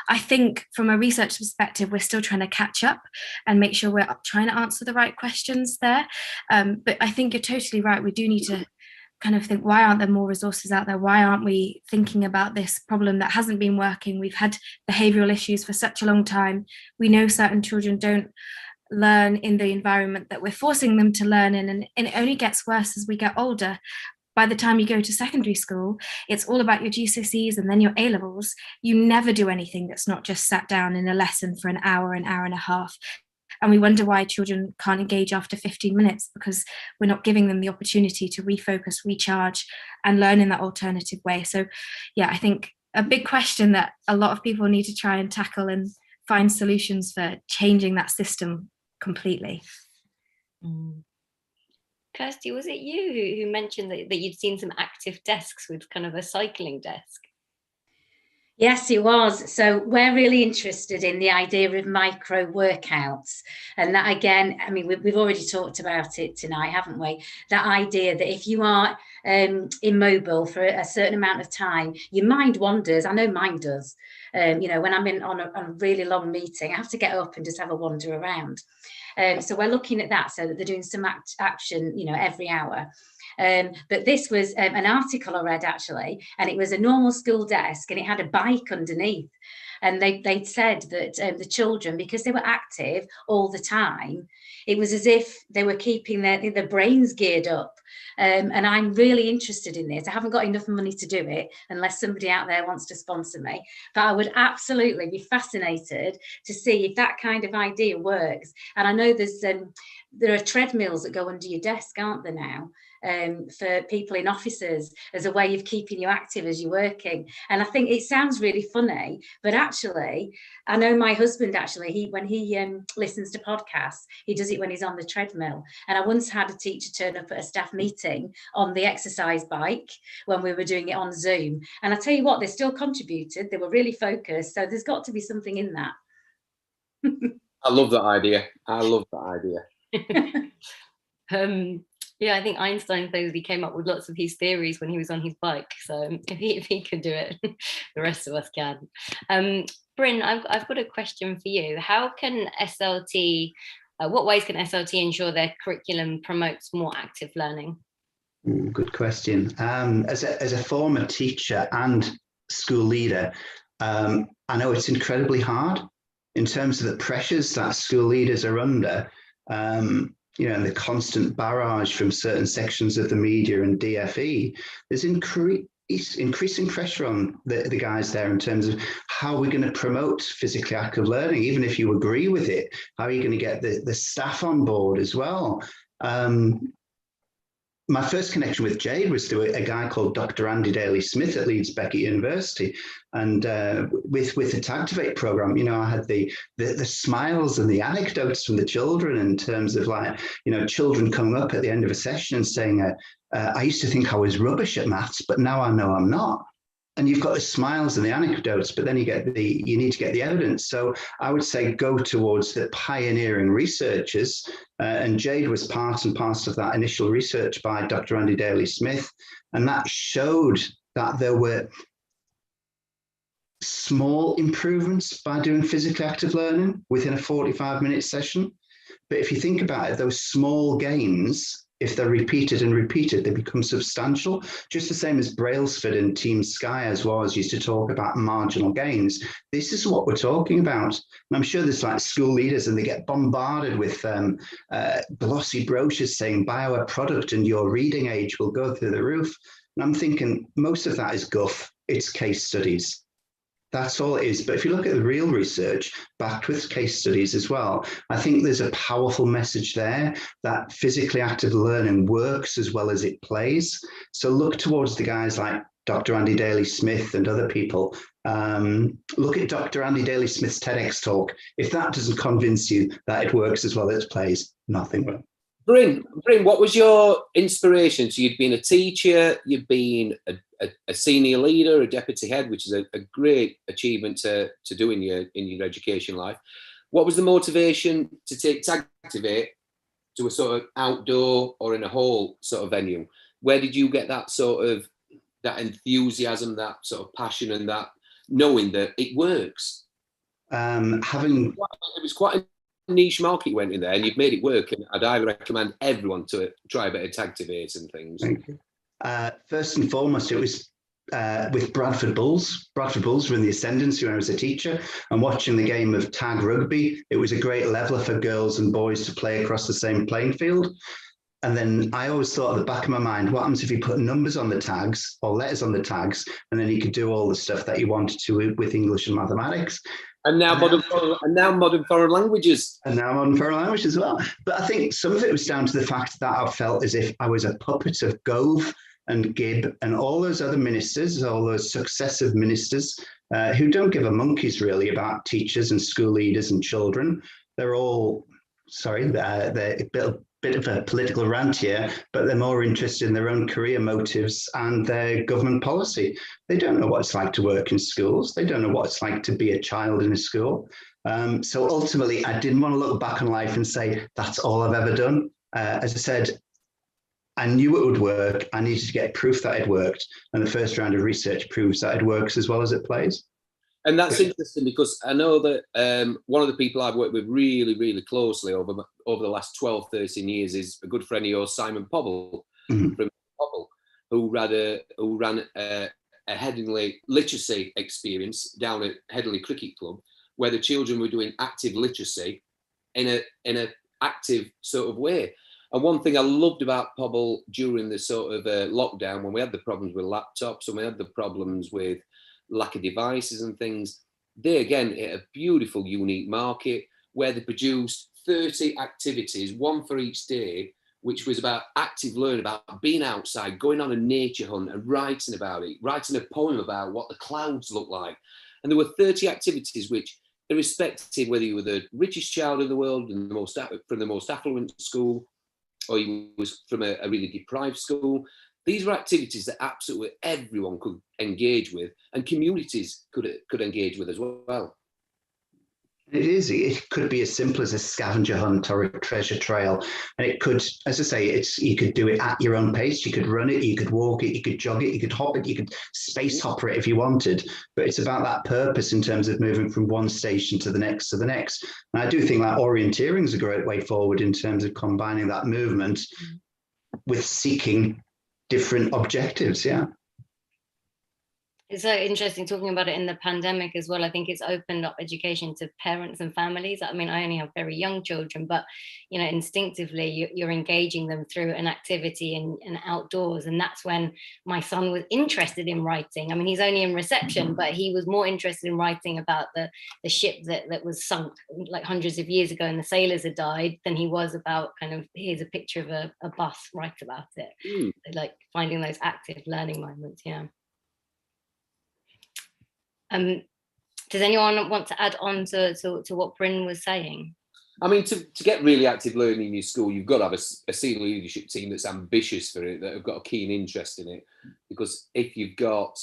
I think from a research perspective, we're still trying to catch up and make sure we're trying to answer the right questions there. But I think you're totally right. We do need to kind of think, why aren't there more resources out there? Why aren't we thinking about this problem that hasn't been working? We've had behavioural issues for such a long time. We know certain children don't learn in the environment that we're forcing them to learn in, and it only gets worse as we get older. By the time you go to secondary school, it's all about your GCSEs and then your A-levels. You never do anything that's not just sat down in a lesson for an hour and a half. And we wonder why children can't engage after 15 minutes, because we're not giving them the opportunity to refocus, recharge, and learn in that alternative way. So yeah, I think a big question that a lot of people need to try and tackle and find solutions for changing that system completely. Kirsty, was it you who mentioned that you'd seen some active desks with kind of a cycling desk? Yes, it was. So we're really interested in the idea of micro workouts. And that, again, I mean, we've already talked about it tonight, haven't we? That idea that if you are immobile for a certain amount of time, your mind wanders. I know mine does. When I'm on a really long meeting, I have to get up and just have a wander around. So we're looking at that, so that they're doing some action, every hour. But this was an article I read, actually, and it was a normal school desk, and it had a bike underneath. And they'd said that the children, because they were active all the time, it was as if they were keeping their brains geared up. And I'm really interested in this. I haven't got enough money to do it, unless somebody out there wants to sponsor me. But I would absolutely be fascinated to see if that kind of idea works. And I know there are treadmills that go under your desk, aren't there now? For people in offices, as a way of keeping you active as you're working. And I think it sounds really funny, but actually, I know my husband, actually, when he listens to podcasts, he does it when he's on the treadmill. And I once had a teacher turn up at a staff meeting on the exercise bike when we were doing it on Zoom. And I tell you what, they still contributed. They were really focused. So there's got to be something in that. I love that idea. Yeah, I think Einstein supposedly came up with lots of his theories when he was on his bike. So if he could do it, the rest of us can. Bryn, I've got a question for you. How can SLT What ways can SLT ensure their curriculum promotes more active learning? Good question. As a former teacher and school leader, I know it's incredibly hard in terms of the pressures that school leaders are under, and the constant barrage from certain sections of the media and DFE. There's increasing pressure on the guys there in terms of how we're going to promote physically active learning. Even if you agree with it, how are you going to get the staff on board as well? My first connection with Jade was through a guy called Dr. Andy Daly-Smith at Leeds Beckett University. And with the Tactivate program, I had the smiles and the anecdotes from the children in terms of children coming up at the end of a session and saying, I used to think I was rubbish at maths, but now I know I'm not. And you've got the smiles and the anecdotes, but then you need to get the evidence. So I would say go towards the pioneering researchers, and Jade was part and parcel of that initial research by Dr. Andy Daly-Smith, and that showed that there were small improvements by doing physically active learning within a 45-minute session. But if you think about it, those small gains, if they're repeated and repeated, they become substantial, just the same as Brailsford and Team Sky as used to talk about marginal gains. This is what we're talking about. And I'm sure there's school leaders and they get bombarded with glossy brochures saying buy our product and your reading age will go through the roof. And I'm thinking most of that is guff. It's case studies. That's all it is. But if you look at the real research backed with case studies as well, I think there's a powerful message there that physically active learning works as well as it plays. So look towards the guys like Dr. Andy Daly-Smith and other people. Look at Dr. Andy Daly-Smith's TEDx talk. If that doesn't convince you that it works as well as it plays, nothing will. Bryn, what was your inspiration? So you'd been a teacher, you've been a senior leader, a deputy head, which is a great achievement to do in your education life. What was the motivation to take Tactivate to a sort of outdoor or in a hall sort of venue? Where did you get that sort of that enthusiasm, that sort of passion, and that knowing that it works? It was quite a niche market you went in there, and you've made it work, and I'd highly recommend everyone to try a bit of Tactivate and things. Thank you. First and foremost, it was with Bradford Bulls. Bradford Bulls were in the ascendancy when I was a teacher, and watching the game of tag rugby, it was a great leveler for girls and boys to play across the same playing field. And then I always thought at the back of my mind, what happens if you put numbers on the tags or letters on the tags, and then you could do all the stuff that you wanted to with English and mathematics. And now modern foreign languages. And now modern foreign language as well. But I think some of it was down to the fact that I felt as if I was a puppet of Gove and Gibb and all those other ministers, all those successive ministers who don't give a monkey's really about teachers and school leaders and children. They're all, they're a bit of a political rant here, but they're more interested in their own career motives and their government policy. They don't know what it's like to work in schools. They don't know what it's like to be a child in a school. So ultimately, I didn't want to look back on life and say, that's all I've ever done. As I said, I knew it would work. I needed to get proof that it worked. And the first round of research proves that it works as well as it plays. And that's interesting because I know that one of the people I've worked with really, really closely over the last 12, 13 years is a good friend of yours, Simon Pobble, from Pobble, who ran a Headingley literacy experience down at Headingley Cricket Club, where the children were doing active literacy in a active sort of way. And one thing I loved about Pobble during the sort of lockdown, when we had the problems with laptops and we had the problems with lack of devices and things, they again hit a beautiful, unique market where they produced 30 activities, one for each day, which was about active learning, about being outside, going on a nature hunt and writing about it, writing a poem about what the clouds look like. And there were 30 activities which, irrespective whether you were the richest child in the world and from the most affluent school, or you was from a really deprived school, these were activities that absolutely everyone could engage with and communities could engage with as well. It could be as simple as a scavenger hunt or a treasure trail. And it could, as I say, you could do it at your own pace. You could run it, you could walk it, you could jog it, you could hop it, you could space hopper it if you wanted. But it's about that purpose in terms of moving from one station to the next to the next. And I do think that orienteering is a great way forward in terms of combining that movement with seeking different objectives. Yeah. It's so interesting talking about it in the pandemic as well. I think it's opened up education to parents and families. I mean, I only have very young children, but, you know, instinctively you're engaging them through an activity and outdoors. And that's when my son was interested in writing. I mean, he's only in reception, but he was more interested in writing about the ship that was sunk like hundreds of years ago and the sailors had died than he was about kind of, here's a picture of a bus, write about it. Like finding those active learning moments. Yeah. Does anyone want to add on to what Bryn was saying? I mean, to get really active learning in your school, you've got to have a senior leadership team that's ambitious for it, that have got a keen interest in it. Because if you've got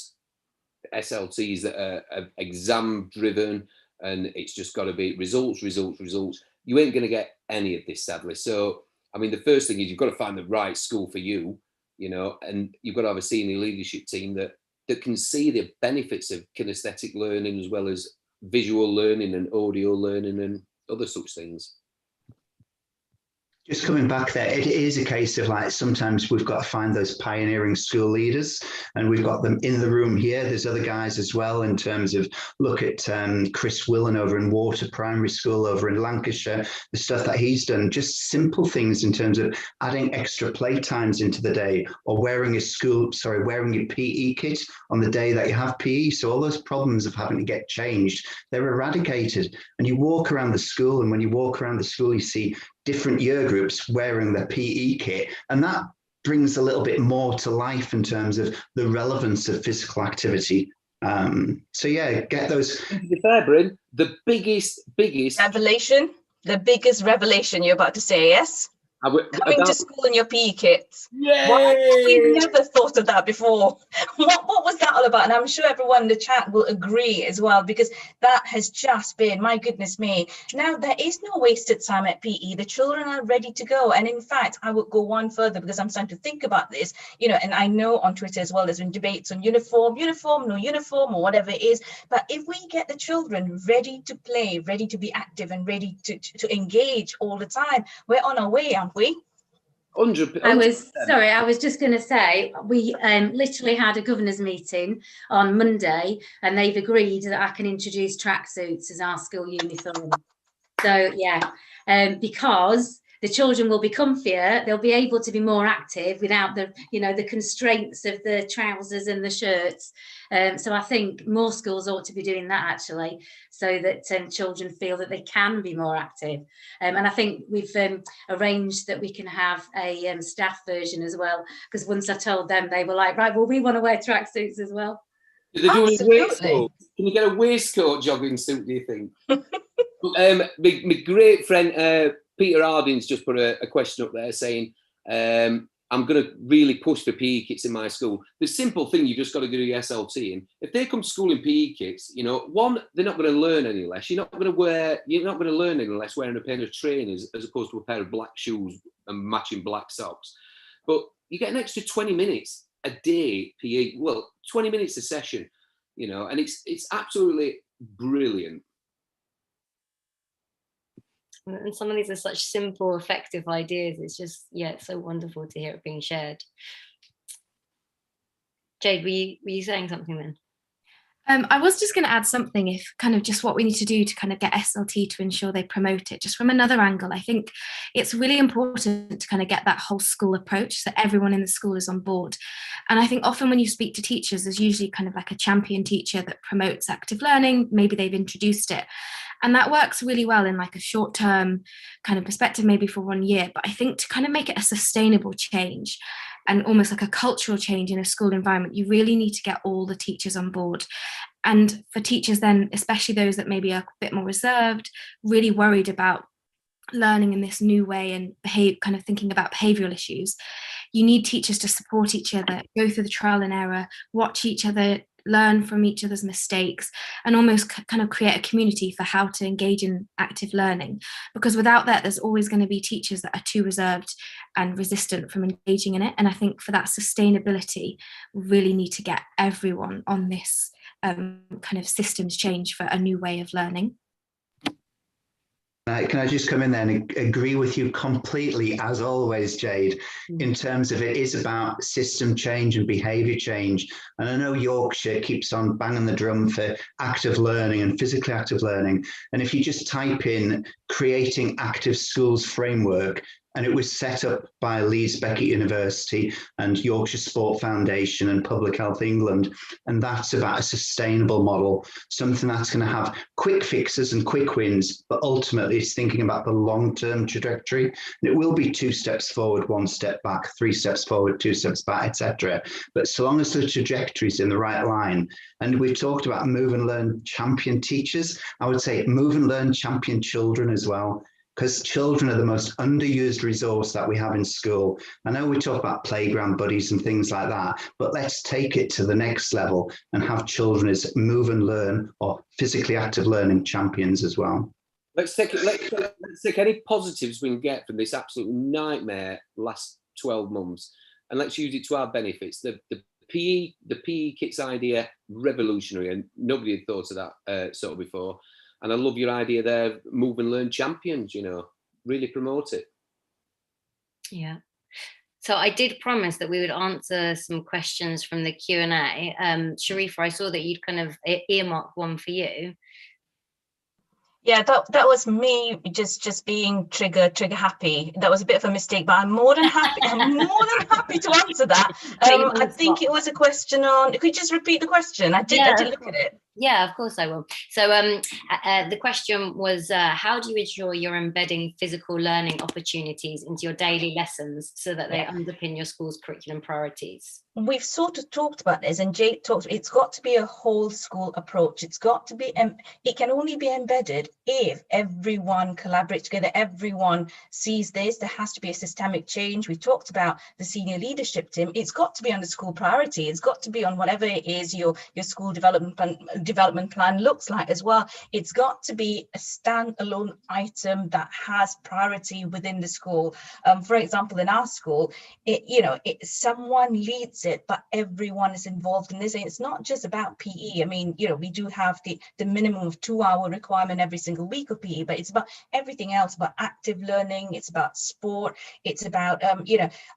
SLTs that are exam driven and it's just got to be results, you ain't going to get any of this, sadly. So, I mean, the first thing is you've got to find the right school for you, you know, and you've got to have a senior leadership team that can see the benefits of kinesthetic learning as well as visual learning and audio learning and other such things. Just coming back there, it is a case of like, sometimes we've got to find those pioneering school leaders, and we've got them in the room here. There's other guys as well in terms of, look at Chris Willen over in Water Primary School over in Lancashire, the stuff that he's done, just simple things in terms of adding extra play times into the day, or wearing your PE kit on the day that you have PE. So all those problems of having to get changed, they're eradicated. And you walk around the school, and when you walk around the school, you see different year groups wearing their PE kit, and that brings a little bit more to life in terms of the relevance of physical activity. So yeah, get those. To be fair, Bryn, the biggest Revelation, the biggest revelation you're about to say, yes? Coming to school in your PE kit. Yay! Why have we never thought of that before? What was that all about? And I'm sure everyone in the chat will agree as well, because that has just been, my goodness me. Now, there is no wasted time at PE. The children are ready to go. And in fact, I would go one further, because I'm starting to think about this, you know, and I know on Twitter as well, there's been debates on uniform, no uniform, or whatever it is. But if we get the children ready to play, ready to be active, and ready to engage all the time, we're on our way, aren't we? 100%. I was just going to say, we literally had a governor's meeting on Monday, and they've agreed that I can introduce tracksuits as our school uniform. So yeah, because the children will be comfier, they'll be able to be more active without the, you know, the constraints of the trousers and the shirts. So I think more schools ought to be doing that, actually, so that children feel that they can be more active. And I think we've arranged that we can have a staff version as well, because once I told them, they were like, right, well, we want to wear tracksuits as well. They're doing waistcoat. Can you get a waistcoat jogging suit, do you think? My great friend Peter Harding's just put a question up there saying, I'm going to really push for PE kits in my school. The simple thing, you just got to do your SLT in. If they come to school in PE kits, you know, one, they're not going to learn any less. You're not going to learn any less wearing a pair of trainers as opposed to a pair of black shoes and matching black socks. But you get an extra 20 minutes a day PE. Well, 20 minutes a session, you know, and it's absolutely brilliant. And some of these are such simple, effective ideas. It's just, yeah, it's so wonderful to hear it being shared. Jade, were you saying something then? I was just going to add something, if kind of just what we need to do to kind of get SLT to ensure they promote it, just from another angle. I think it's really important to kind of get that whole school approach, so everyone in the school is on board. And I think often when you speak to teachers, there's usually kind of like a champion teacher that promotes active learning. Maybe they've introduced it. And that works really well in like a short-term kind of perspective, maybe for 1 year. But I think to kind of make it a sustainable change and almost like a cultural change in a school environment, you really need to get all the teachers on board. And for teachers then, especially those that maybe are a bit more reserved, really worried about learning in this new way and kind of thinking about behavioural issues, you need teachers to support each other, go through the trial and error, watch each other learn from each other's mistakes, and almost kind of create a community for how to engage in active learning. Because without that, there's always going to be teachers that are too reserved and resistant from engaging in it. And I think for that sustainability, we really need to get everyone on this kind of systems change for a new way of learning. Can I just come in there and agree with you completely, as always, Jade, in terms of it is about system change and behaviour change. And I know Yorkshire keeps on banging the drum for active learning and physically active learning. And if you just type in creating active schools framework, and it was set up by Leeds Beckett University and Yorkshire Sport Foundation and Public Health England. And that's about a sustainable model, something that's going to have quick fixes and quick wins, but ultimately it's thinking about the long-term trajectory. And it will be 2 steps forward, 1 step back, 3 steps forward, 2 steps back, etc. But so long as the trajectory is in the right line, and we've talked about move and learn champion teachers, I would say move and learn champion children as well, because children are the most underused resource that we have in school. I know we talk about playground buddies and things like that, but let's take it to the next level and have children as move and learn or physically active learning champions as well. Let's take any positives we can get from this absolute nightmare last 12 months, and let's use it to our benefits. The PE kits idea, revolutionary, and nobody had thought of that sort of before. And I love your idea there, move and learn champions, you know, really promote it. Yeah. So I did promise that we would answer some questions from the Q&A. Sharifa, I saw that you'd kind of earmarked one for you. Yeah, that was me just being trigger happy. That was a bit of a mistake, but I'm more than happy. I'm more than happy to answer that. I think it was a question on. Could you just repeat the question? I did look at it. Yeah, of course I will. So the question was, how do you ensure you're embedding physical learning opportunities into your daily lessons so that they underpin your school's curriculum priorities? We've sort of talked about this, and Jade talked. It's got to be a whole school approach. It's got to be. It can only be embedded if everyone collaborates together. Everyone sees this. There has to be a systemic change. We talked about the senior leadership team. It's got to be on the school priority. It's got to be on whatever it is your school development plan looks like as well. It's got to be a standalone item that has priority within the school. For example, in our school, someone leads it, but everyone is involved in this. And it's not just about PE. I mean, we do have the minimum of 2-hour requirement every single week of PE, but it's about everything else, about active learning. It's about sport. It's about,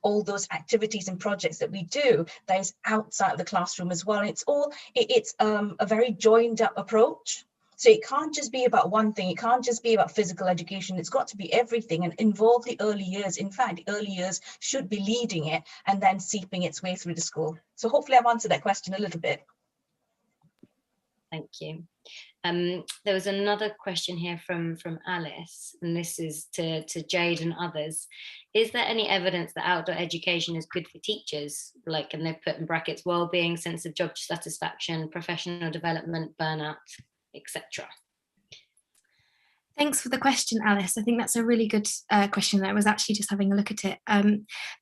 all those activities and projects that we do that is outside of the classroom as well. And it's a very joined up approach. So it can't just be about one thing. It can't just be about physical education. It's got to be everything and involve the early years. In fact, the early years should be leading it and then seeping its way through the school. So hopefully I've answered that question a little bit. Thank you. There was another question here from Alice, and this is to Jade and others. Is there any evidence that outdoor education is good for teachers? And they've put in brackets, well-being, sense of job satisfaction, professional development, burnout, etc. Thanks for the question, Alice. I think that's a really good question. I was actually just having a look at it.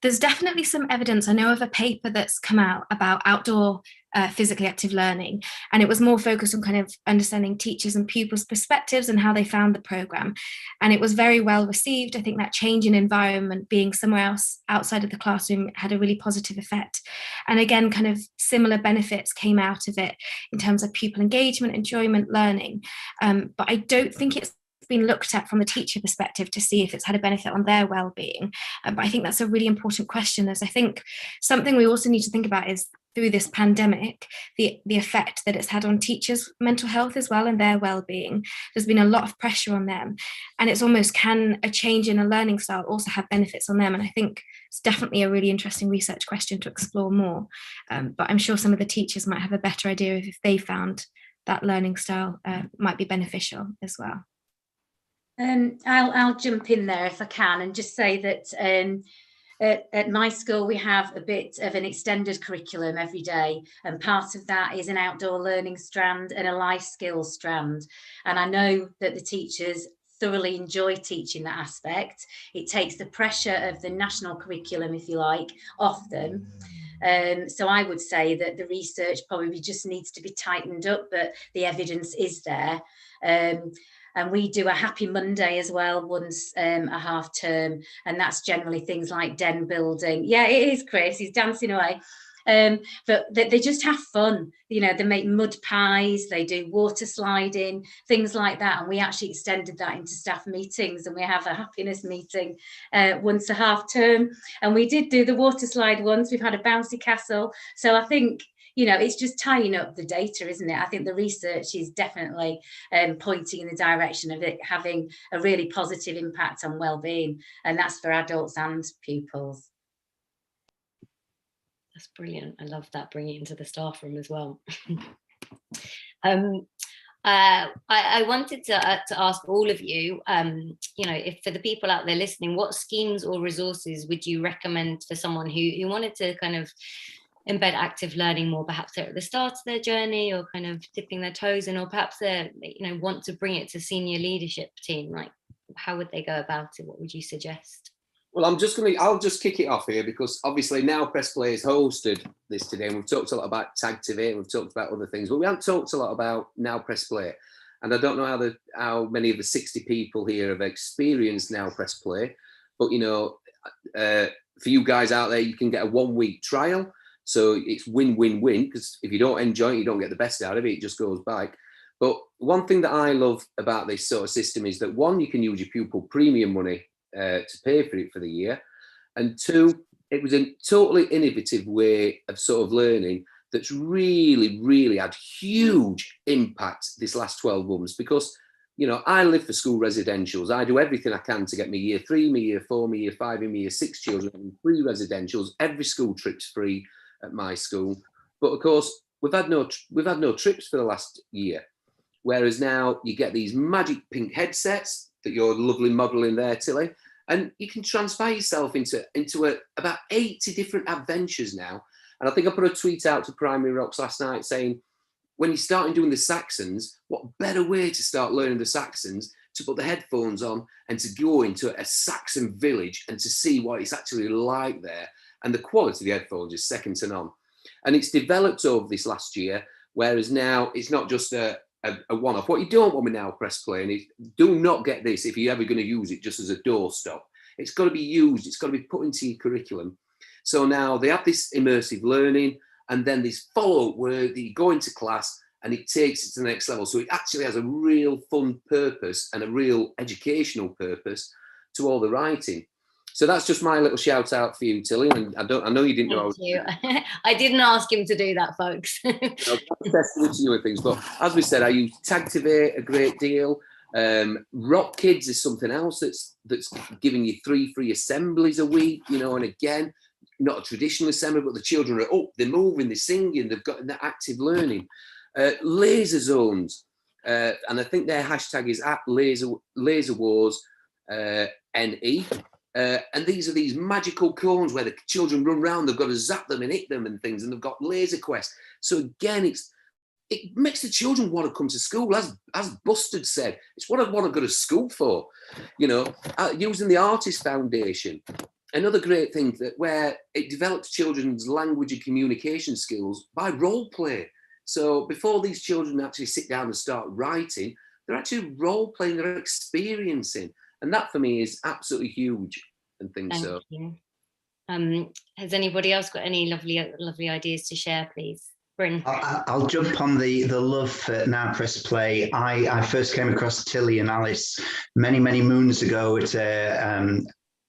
There's definitely some evidence. I know of a paper that's come out about outdoor physically active learning, and it was more focused on kind of understanding teachers and pupils' perspectives and how they found the programme. And it was very well received. I think that change in environment, being somewhere else outside of the classroom, had a really positive effect. And again, kind of similar benefits came out of it in terms of pupil engagement, enjoyment, learning. But I don't think it's been looked at from a teacher perspective to see if it's had a benefit on their well-being. But I think that's a really important question, as I think something we also need to think about is through this pandemic, the effect that it's had on teachers' mental health as well and their well-being. There's been a lot of pressure on them, and it's almost, can a change in a learning style also have benefits on them? And I think it's definitely a really interesting research question to explore more. But I'm sure some of the teachers might have a better idea of if they found that learning style might be beneficial as well. I'll jump in there if I can and just say that at my school we have a bit of an extended curriculum every day, and part of that is an outdoor learning strand and a life skills strand. And I know that the teachers thoroughly enjoy teaching that aspect. It takes the pressure of the national curriculum, if you like, off them. So I would say that the research probably just needs to be tightened up, but the evidence is there. And we do a Happy Monday as well, once a half term, and that's generally things like den building. Yeah, it is, Chris, he's dancing away. But they just have fun, you know. They make mud pies, they do water sliding, things like that. And we actually extended that into staff meetings, and we have a happiness meeting once a half term. And we did do the water slide once. We've had a bouncy castle. So I think, you know, it's just tying up the data, isn't it? I think the research is definitely pointing in the direction of it having a really positive impact on well-being, and that's for adults and pupils. That's brilliant. I love that, bringing it into the staff room as well. I wanted to ask all of you, you know, if for the people out there listening, what schemes or resources would you recommend for someone who wanted to kind of embed active learning more, perhaps they're at the start of their journey, or kind of dipping their toes in, or perhaps they, you know, want to bring it to senior leadership team? Like, how would they go about it? What would you suggest? Well, I'll just kick it off here, because obviously Now Press Play has hosted this today, and we've talked a lot about Tagtivate, and we've talked about other things, but we haven't talked a lot about Now Press Play. And I don't know how many of the 60 people here have experienced Now Press Play, but, you know, for you guys out there, you can get a 1-week trial. So it's win-win-win, because if you don't enjoy it, you don't get the best out of it, it just goes back. But one thing that I love about this sort of system is that, one, you can use your pupil premium money to pay for it for the year, and two, it was a totally innovative way of sort of learning that's really had huge impact this last 12 months. Because, you know, I live for school residentials. I do everything I can to get my year 3, my year 4, my year 5 and my year 6 children free residentials. Every school trip's free at my school, but of course we've had no trips for the last year, whereas now you get these magic pink headsets that you're lovely modelling there, Tilly, and you can transfer yourself into about 80 different adventures now. And I think I put a tweet out to Primary Rocks last night saying, when you're starting doing the Saxons, what better way to start learning the Saxons to put the headphones on and to go into a Saxon village and to see what it's actually like there. And the quality of the headphones is second to none. And it's developed over this last year, whereas now it's not just a one-off. What you don't want with Now Press Play, and do not get this if you're ever going to use it just as a doorstop. It's got to be used. It's got to be put into your curriculum. So now they have this immersive learning, and then this follow-up where you go into class and it takes it to the next level. So it actually has a real fun purpose and a real educational purpose to all the writing. So that's just my little shout out for you, Tilly. And I know you didn't know. Thank you. I didn't ask him to do that, folks. Things, but as we said, I use Tagtivate a great deal. Rock Kids is something else that's giving you 3 free assemblies a week, you know, and again, not a traditional assembly, but the children are up, they're moving, they're singing, they've got that active learning. Laser Zones, and I think their hashtag is @Laser Wars NE. And these are these magical cones where the children run around, they've got to zap them and hit them and things, and they've got Laser Quest. So again, it makes the children want to come to school, as Bustard said. It's what I want to go to school for. You know, using the Artist Foundation, another great thing where it develops children's language and communication skills by role play. So before these children actually sit down and start writing, they're actually role playing, they're experiencing. And that for me is absolutely huge and things. Thank you. Has anybody else got any lovely ideas to share, please? Bryn. I'll jump on the love for Now Press Play. I first came across Tilly and Alice many moons ago at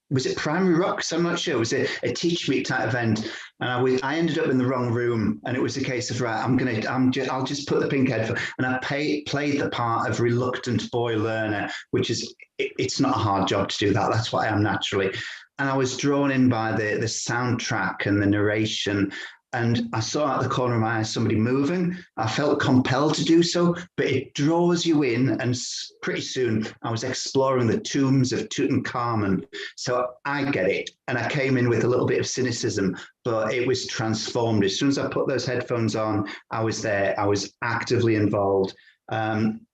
was it Primary Rocks? I'm not sure. Was it a Teach Meet type event? And I ended up in the wrong room, and it was a case of, right, I'll just put the pink headphone, and I played the part of reluctant boy learner, which is, it's not a hard job to do that. That's what I am naturally. And I was drawn in by the soundtrack and the narration. And I saw out the corner of my eye somebody moving. I felt compelled to do so, but it draws you in. And pretty soon I was exploring the tombs of Tutankhamun. So I get it. And I came in with a little bit of cynicism, but it was transformed. As soon as I put those headphones on, I was there. I was actively involved.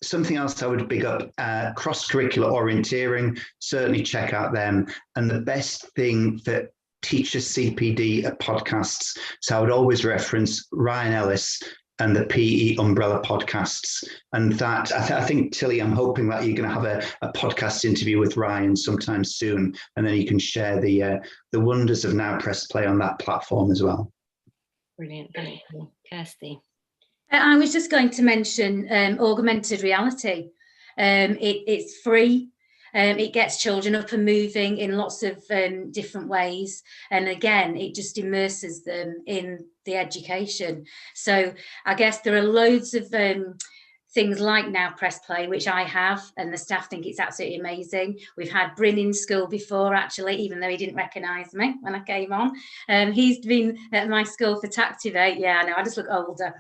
Something else I would big up, cross-curricular orienteering, certainly check out them. And the best thing that Teacher CPD podcasts. So I would always reference Ryan Ellis and the PE Umbrella podcasts. And that, I think, Tilly, I'm hoping that you're going to have a podcast interview with Ryan sometime soon, and then you can share the wonders of Now Press Play on that platform as well. Brilliant, thank you. Kirsty. I was just going to mention augmented reality. It's free. It gets children up and moving in lots of different ways. And again, it just immerses them in the education. So I guess there are loads of things like Now Press Play, which I have, and the staff think it's absolutely amazing. We've had Bryn in school before, actually, even though he didn't recognise me when I came on. He's been at my school for Tactivate. Yeah, I know, I just look older.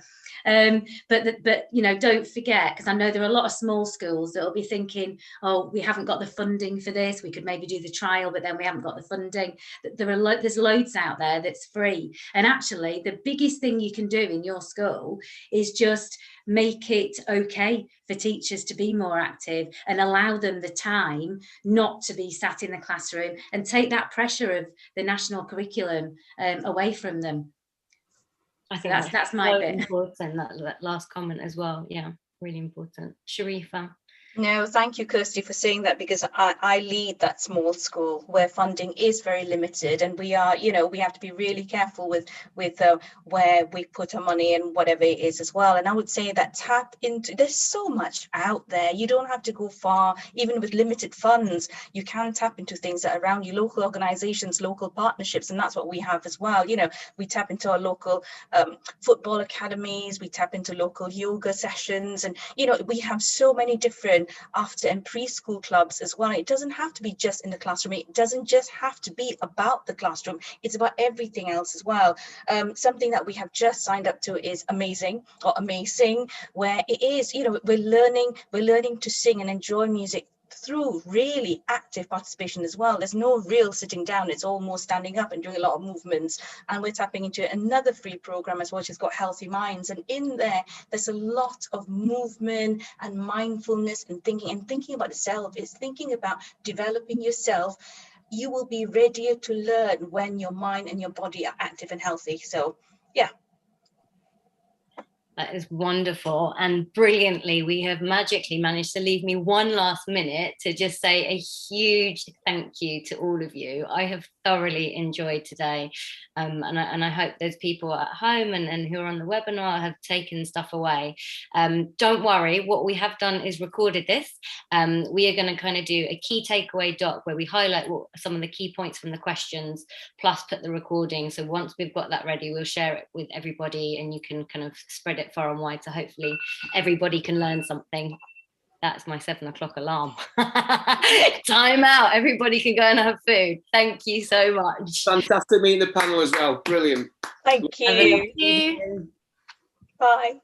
But you know, don't forget, because I know there are a lot of small schools that will be thinking, oh, we haven't got the funding for this, we could maybe do the trial, but then we haven't got the funding. There's loads out there that's free. And actually, the biggest thing you can do in your school is just make it okay for teachers to be more active and allow them the time not to be sat in the classroom, and take that pressure of the national curriculum away from them. I think that's my bit. Important, that last comment as well. Yeah, really important. Sharifa. No, thank you, Kirsty, for saying that, because I lead that small school where funding is very limited, and we are, you know, we have to be really careful with where we put our money and whatever it is as well. And I would say that tap into, there's so much out there. You don't have to go far, even with limited funds. You can tap into things that are around you, local organizations, local partnerships, and that's what we have as well. You know, we tap into our local football academies, we tap into local yoga sessions, and you know, we have so many different after and preschool clubs as well. It doesn't have to be just in the classroom. It doesn't just have to be about the classroom. It's about everything else as well. Something that we have just signed up to is Amazing, where it is, you know, we're learning to sing and enjoy music through really active participation as well. There's no real sitting down, it's all more standing up and doing a lot of movements. And we're tapping into another free program as well, which has got Healthy Minds, and in there's a lot of movement and mindfulness and thinking about itself. It's thinking about developing yourself. You will be readier to learn when your mind and your body are active and healthy. So yeah. That is wonderful, and brilliantly, we have magically managed to leave me one last minute to just say a huge thank you to all of you. I have thoroughly enjoyed today, and I hope those people at home and who are on the webinar have taken stuff away. Don't worry, what we have done is recorded this. We are going to kind of do a key takeaway doc where we highlight some of the key points from the questions, plus put the recording. So once we've got that ready, we'll share it with everybody, and you can kind of spread it far and wide, so hopefully everybody can learn something. That's my 7 o'clock alarm. Time out, everybody can go and have food. Thank you so much. Fantastic meeting the panel as well, brilliant. Thank you. Thank you. Bye.